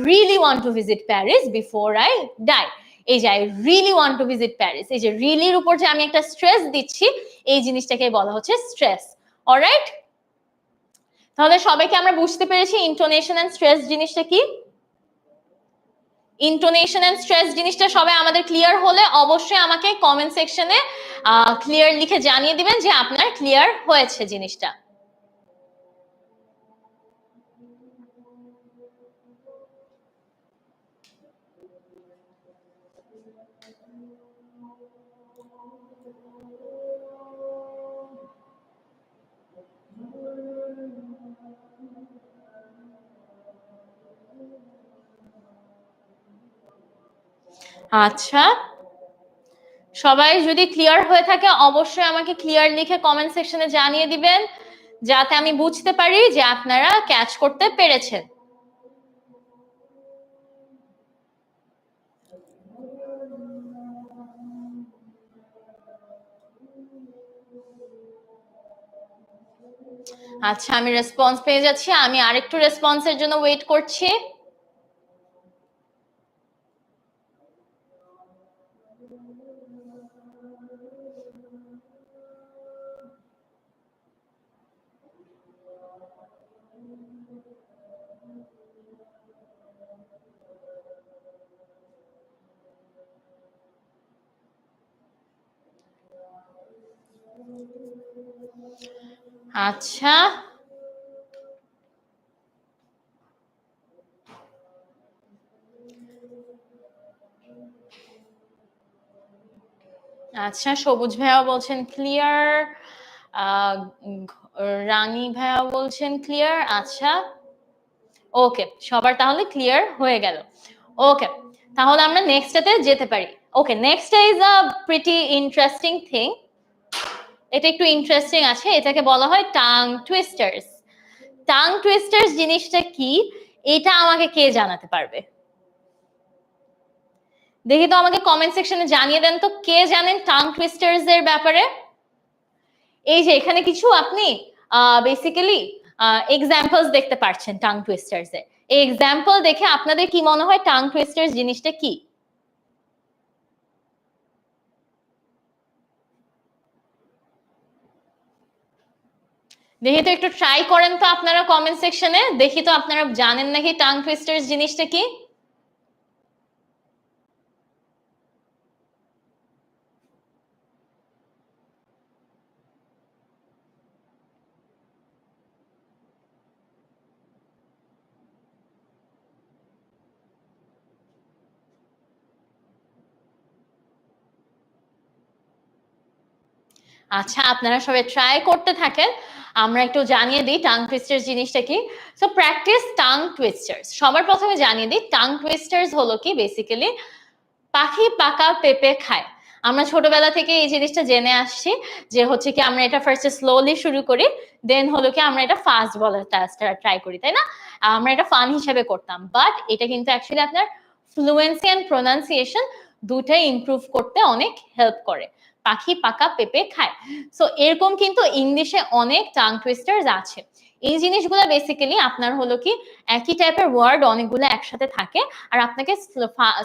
really want to visit Paris before I die. এই যে I really want to visit Paris, এই যে রিয়েলির উপর যে আমি একটা স্ট্রেস দিচ্ছি, এই জিনিসটাকে বলা হচ্ছে স্ট্রেস। অলরাইট, তাহলে সবাইকে আমরা বুঝতে পেরেছি ইন্টোনেশন এন্ড স্ট্রেস জিনিসটা কি। ইন্টোনেশন এন্ড স্ট্রেস জিনিসটা সবাই আমাদের ক্লিয়ার হলে অবশ্যই আমাকে কমেন্ট সেকশনে ক্লিয়ার লিখে জানিয়ে দিবেন যে আপনার ক্লিয়ার হয়েছে জিনিসটা। আচ্ছা, সবাই যদি ক্লিয়ার হয়ে থাকে অবশ্যই আমাকে ক্লিয়ার লিখে কমেন্ট সেকশনে জানিয়ে দিবেন, যাতে আমি বুঝতে পারি যে আপনারা ক্যাচ করতে পেরেছেন। আচ্ছা, আমি রেসপন্স পেয়ে যাচ্ছি, আমি আরেকটু রেসপন্সের জন্য ওয়েট করছি। আচ্ছা, আচ্ছা, সবুজ ভাইয়া বলছেন ক্লিয়ার, রানী ভাইয়া বলছেন ক্লিয়ার। আচ্ছা, ওকে, সবার তাহলে ক্লিয়ার হয়ে গেল। ওকে, তাহলে আমরা নেক্সটটাতে যেতে পারি। Okay, next is a pretty interesting thing. এটা একটু ইন্টারেস্টিং আছে, এটাকে বলা হয় টাং টুইস্টার্স। টাং টুইস্টার্স জিনিসটা কি, এটা আমাকে কে জানাতে পারবে? দেখি তো, আমাকে কমেন্ট সেকশনে জানিয়ে দেন তো কে জানেন টাং টুইস্টার্স এর ব্যাপারে। এই যে এখানে কিছু আপনি বেসিক্যালি এক্সাম্পলস দেখতে পাচ্ছেন টাং টুইস্টার্স এর। এই এক্সাম্পল দেখে আপনাদের কি মনে হয় টাং টুইস্টার্স জিনিসটা কি? দেখি তো, একটু ট্রাই করেন তো আপনারা কমেন্ট সেকশনে, দেখি তো আপনারা জানেন নাকি টাং টুইস্টার্স জিনিসটা কি। আচ্ছা, আপনারা সবাই ট্রাই করতে থাকেন, আমরা একটু জানিয়ে দিই টাং টুইস্টার্স জিনিসটা কি। So practice tongue twisters. সবার প্রথমে জানিয়ে দিই টাং টুইস্টার্স হলো কি, বেসিক্যালি পাখি পাকা পেঁপে খায়। আমরা ছোটবেলা থেকে এই জিনিসটা জেনে আসছি যে হচ্ছে কি আমরা এটা ফার্স্টে স্লোলি শুরু করি, দেন হলো কি আমরা এটা ফাস্ট বলার ট্রাই করি, তাই না? আমরা এটা ফান হিসেবে করতাম, বাট এটা কিন্তু অ্যাকচুয়ালি আপনার ফ্লুয়েন্সি এন্ড প্রোনাউন্সিয়েশন দুটাই ইমপ্রুভ করতে অনেক হেল্প করে। পাখি পাকা পেঁপে খায়। সো এরকম কিন্তু ইংলিশে অনেক টাং টুইস্টার্স আছে। এই জিনিসগুলো বেসিক্যালি আপনার হলো কি একই টাইপের ওয়ার্ড অনেকগুলো একসাথে থাকে, আর আপনাকে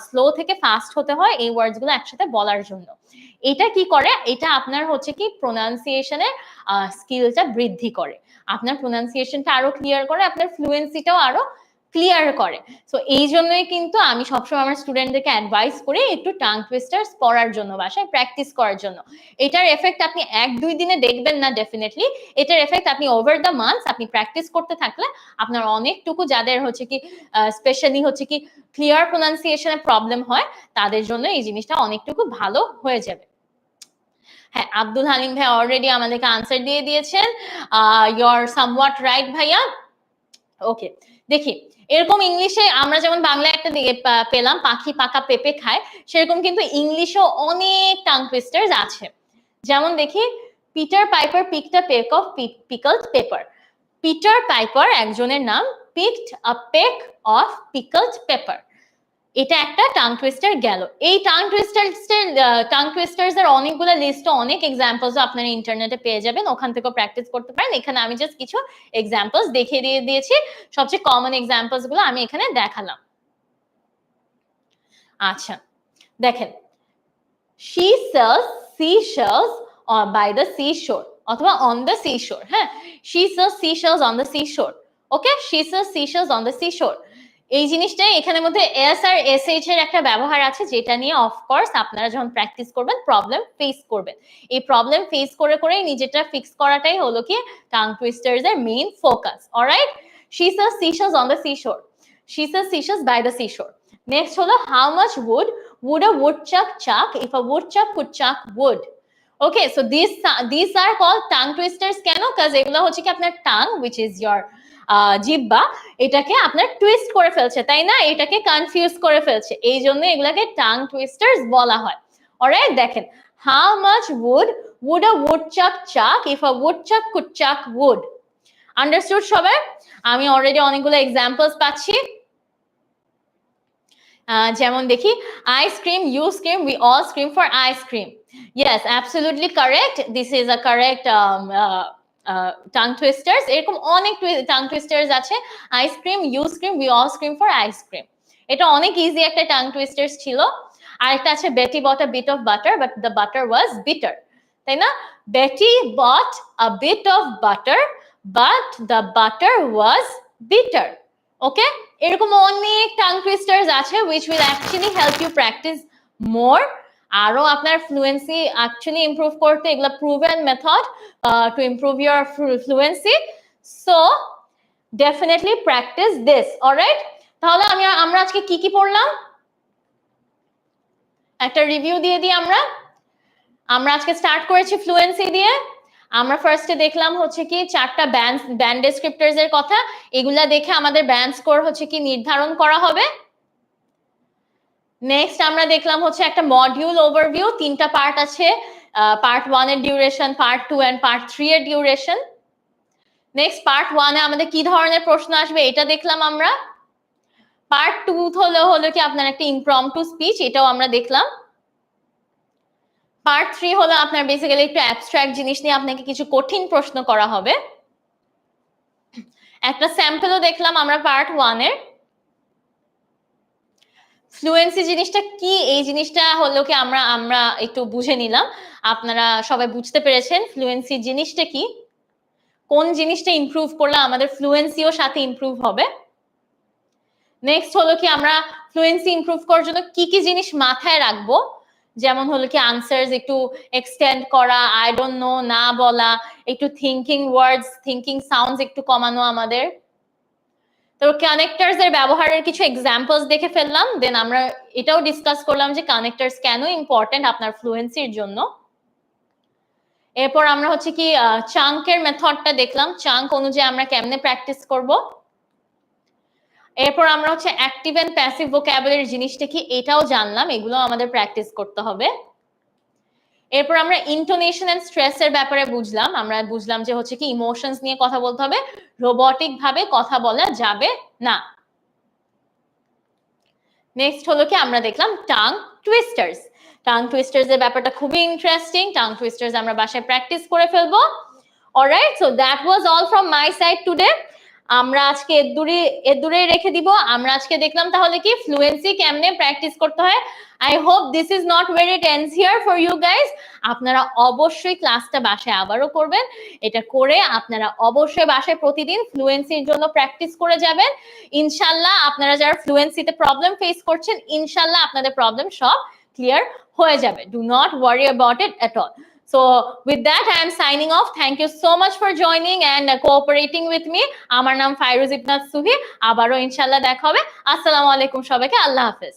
স্লো থেকে ফাস্ট হতে হয় এই ওয়ার্ডস গুলো একসাথে বলার জন্য। এটা কি করে, এটা আপনার হচ্ছে কি প্রোনাউন্সিয়েশনের স্কিলটা বৃদ্ধি করে, আপনার প্রোনাউন্সিয়েশনটা আরো ক্লিয়ার করে, আপনার ফ্লুয়েন্সিটাও আরো ক্লিয়ার করে। সো এই জন্যই কিন্তু আমি সবসময় আমার স্টুডেন্টদেরকে অ্যাডভাইস করি একটু টাং টুইস্টার্স পড়ার জন্য, বাসায় প্র্যাকটিস করার জন্য। এটার এফেক্ট আপনি 1-2 দিনে দেখবেন না ডেফিনেটলি, এটার এফেক্ট আপনি ওভার দ্য মান্থস আপনি প্র্যাকটিস করতে থাকলে আপনার অনেকটুকু, যাদের হচ্ছে কি স্পেশালি হচ্ছে কি ক্লিয়ার প্রোনাউন্সিয়েশনে প্রবলেম হয়, তাদের জন্য এই জিনিসটা অনেকটুকু ভালো হয়ে যাবে। হ্যাঁ, আব্দুল হালিম ভাই অলরেডি আমাদেরকে আনসার দিয়ে দিয়েছেন, ইউ আর সামওয়াট রাইট ভাইয়া। ওকে, দেখি এরকম ইংলিশে আমরা যেমন বাংলায় একটা পেলাম পাখি পাকা পেঁপে খায়, সেরকম কিন্তু ইংলিশেও অনেক টাং টুইস্টার্স আছে। যেমন দেখি, Peter piper picked a peck of pickled pepper. Peter Piper একজনের নাম, picked a peck of pickled paper. এটা একটা টাং টুইস্টার গেল। এই টাং টুইস্টার্স এর অনেকগুলো লিস্ট, অনেক এক্সাম্পলস আপনারা ইন্টারনেটে পেয়ে যাবেন, ওখান থেকে প্র্যাকটিস করতে পারেন। এখানে আমি জাস্ট কিছু এক্সাম্পলস দেখিয়ে দিয়েছি, সবচেয়ে কমন এক্সাম্পলস গুলো আমি এখানে দেখালাম। আচ্ছা দেখেন, she sells seashells by the seashore অথবা on the seashore। হ্যাঁ, she sells seashells on the seashore। Okay, she sells seashells on the seashore। এই জিনিসটাই এখানের মধ্যে এস আর এস এইচ এর একটা ব্যবহার আছে, যেটা নিয়ে অফকোর্স আপনারা যখন প্র্যাকটিস করবেন প্রবলেম ফেস করবেন। এই প্রবলেম ফেস করে করে নিজেটা ফিক্স করাটাই হলো কি টাং টুইস্টার্স এর main focus. Alright, she sells seashells on the seashore, she sells seashells by the seashore। Next হলো how much would a woodchuck chuck if a woodchuck could chuck wood? Okay, so these are called tongue twisters। কেন? কাজ এগুলো হচ্ছে কি আপনার tongue which is your জিহ্বা, এটাকে আপনার টুইস্ট করে ফেলছে, তাই না? এটাকে কনফিউজ করে ফেলছে, এই জন্য এগুলাকে টাং টুইস্টার্স বলা হয়। অলরাইট, দেখেন how much would a woodchuck chuck if a woodchuck could chuck wood? Understood সবাই? আমি অলরেডি অনেকগুলো এক্সাম্পলস পাচ্ছি। যেমন দেখি, I scream, you scream, we all scream for ice cream। Yes, absolutely correct, this is a correct tongue twisters. এরকম অনেক tongue টুইস্টার্স আছে, I scream, you scream, we all scream for ice cream। এটা অনেক easy একটা tongue টুইস্টার্স ছিল। আরেকটা আছে Betty bought a bit of butter but the butter was bitter, তাই না? Betty bought a bit of butter but the butter was bitter। ওকে, এরকম অনেক টাং টুইস্টার্স আছে which will actually help you practice more। আরো আপনার ফ্লুয়েন্সি অ্যাকচুয়ালি ইমপ্রুভ করতে এগুলা proven method to improve your fluency. So definitely practice this. Alright, তাহলে আমরা আজকে কি কি পড়লাম একটা রিভিউ দিয়ে দিই। আমরা আজকে স্টার্ট করেছি ফ্লুয়েন্সি দিয়ে। আমরা ফার্স্টে দেখলাম হচ্ছে কি 4টা ব্যান্ড ডেসক্রিপ্টরস এর কথা, এগুলা দেখে আমাদের ব্যান্ড স্কোর হচ্ছে কি নির্ধারণ করা হবে। নেক্সট আমরা দেখলাম হচ্ছে একটা মডিউল ওভারভিউ, 3টা পার্ট আছে, পার্ট 1 এর ডিউরেশন, পার্ট 2 এন্ড পার্ট 3 এর ডিউরেশন। নেক্সট পার্ট 1 এ আমাদের কি ধরনের প্রশ্ন আসবে এটা দেখলাম আমরা। পার্ট 2 হলো কি আপনার একটা ইমপ্রম্পটু স্পিচ, এটাও আমরা দেখলাম। পার্ট 3 হলো আপনার বেসিক্যালি একটু অ্যাবস্ট্রাক্ট জিনিস নিয়ে আপনাকে কিছু কঠিন প্রশ্ন করা হবে। একটা স্যাম্পলও দেখলাম আমরা পার্ট 1 এর। ফ্লুয়েন্সি জিনিসটা কি, এই জিনিসটা হলো কি আমরা একটু বুঝে নিলাম। আপনারা সবাই বুঝতে পেরেছেন ফ্লুয়েন্সি জিনিসটা কি, কোন জিনিসটা ইমপ্রুভ করলে আমাদের ফ্লুয়েন্সিও সাথে ইমপ্রুভ হবে। নেক্সট হলো কি আমরা ফ্লুয়েন্সি ইমপ্রুভ করার জন্য কি কি জিনিস মাথায় রাখবো, যেমন হলো কি আনসার্স একটু এক্সটেন্ড করা, আই ডোন্ট নো না বলা, একটু থিঙ্কিং ওয়ার্ডস, থিঙ্কিং সাউন্ডস একটু কমানো আমাদের। তো কানেক্টরস এর ব্যবহারের কিছু এক্সাম্পলস দেখে ফেললাম, দেন আমরা এটাও ডিসকাস করলাম যে কানেক্টরস কেন ইম্পর্টেন্ট আপনার ফ্লুয়েন্সির জন্য। এরপর আমরা হচ্ছে কি চাঙ্কের মেথডটা দেখলাম, চাঙ্ক অনুযায়ী আমরা কেমনে প্র্যাকটিস করব। এরপর আমরা হচ্ছে অ্যাক্টিভ এন্ড প্যাসিভ ভোকাবুলারি জিনিসটা কি এটাও জানলাম, এগুলো আমাদের প্র্যাকটিস করতে হবে। এরপর আমরা ইন্টোনেশন এন্ড স্ট্রেস এর ব্যাপারে বুঝলাম যে হচ্ছে কি ইমোশনস নিয়ে কথা বলতে হবে, রোবটিক ভাবে কথা বলা যাবে না। নেক্সট হলো কি আমরা দেখলাম টাং টুইস্টার্স। টাং টুইস্টার্স এর ব্যাপারটা খুবই ইন্টারেস্টিং, টাং টুইস্টার্স আমরা বাসায় প্র্যাকটিস করে ফেলবো। Alright, so that was all from my side today. আমরা আজকে এর দূরে রেখে দিব। আমরা আজকে দেখলাম তাহলে কি ফ্লুয়েন্সি কেমনে প্র্যাকটিস করতে হয়। I hope this is not where it ends here for you guys. আপনারা অবশ্যই ক্লাসটা বাসায় আবারও করবেন, এটা করে আপনারা অবশ্যই বাসায় প্রতিদিন ফ্লুয়েন্সির জন্য প্র্যাকটিস করে যাবেন। ইনশাল্লাহ আপনারা যারা ফ্লুয়েন্সিতে প্রবলেম ফেস করছেন, ইনশাল্লাহ আপনাদের প্রবলেম সব ক্লিয়ার হয়ে যাবে। Do not worry about it at all. So with that I am signing off. Thank you so much for joining and cooperating with me. আমার নাম ফাইরুজ ইবনাত সুহি। আবারও ইনশাআল্লাহ দেখা হবে। আসসালামু আলাইকুম সবাইকে, আল্লাহ হাফেজ।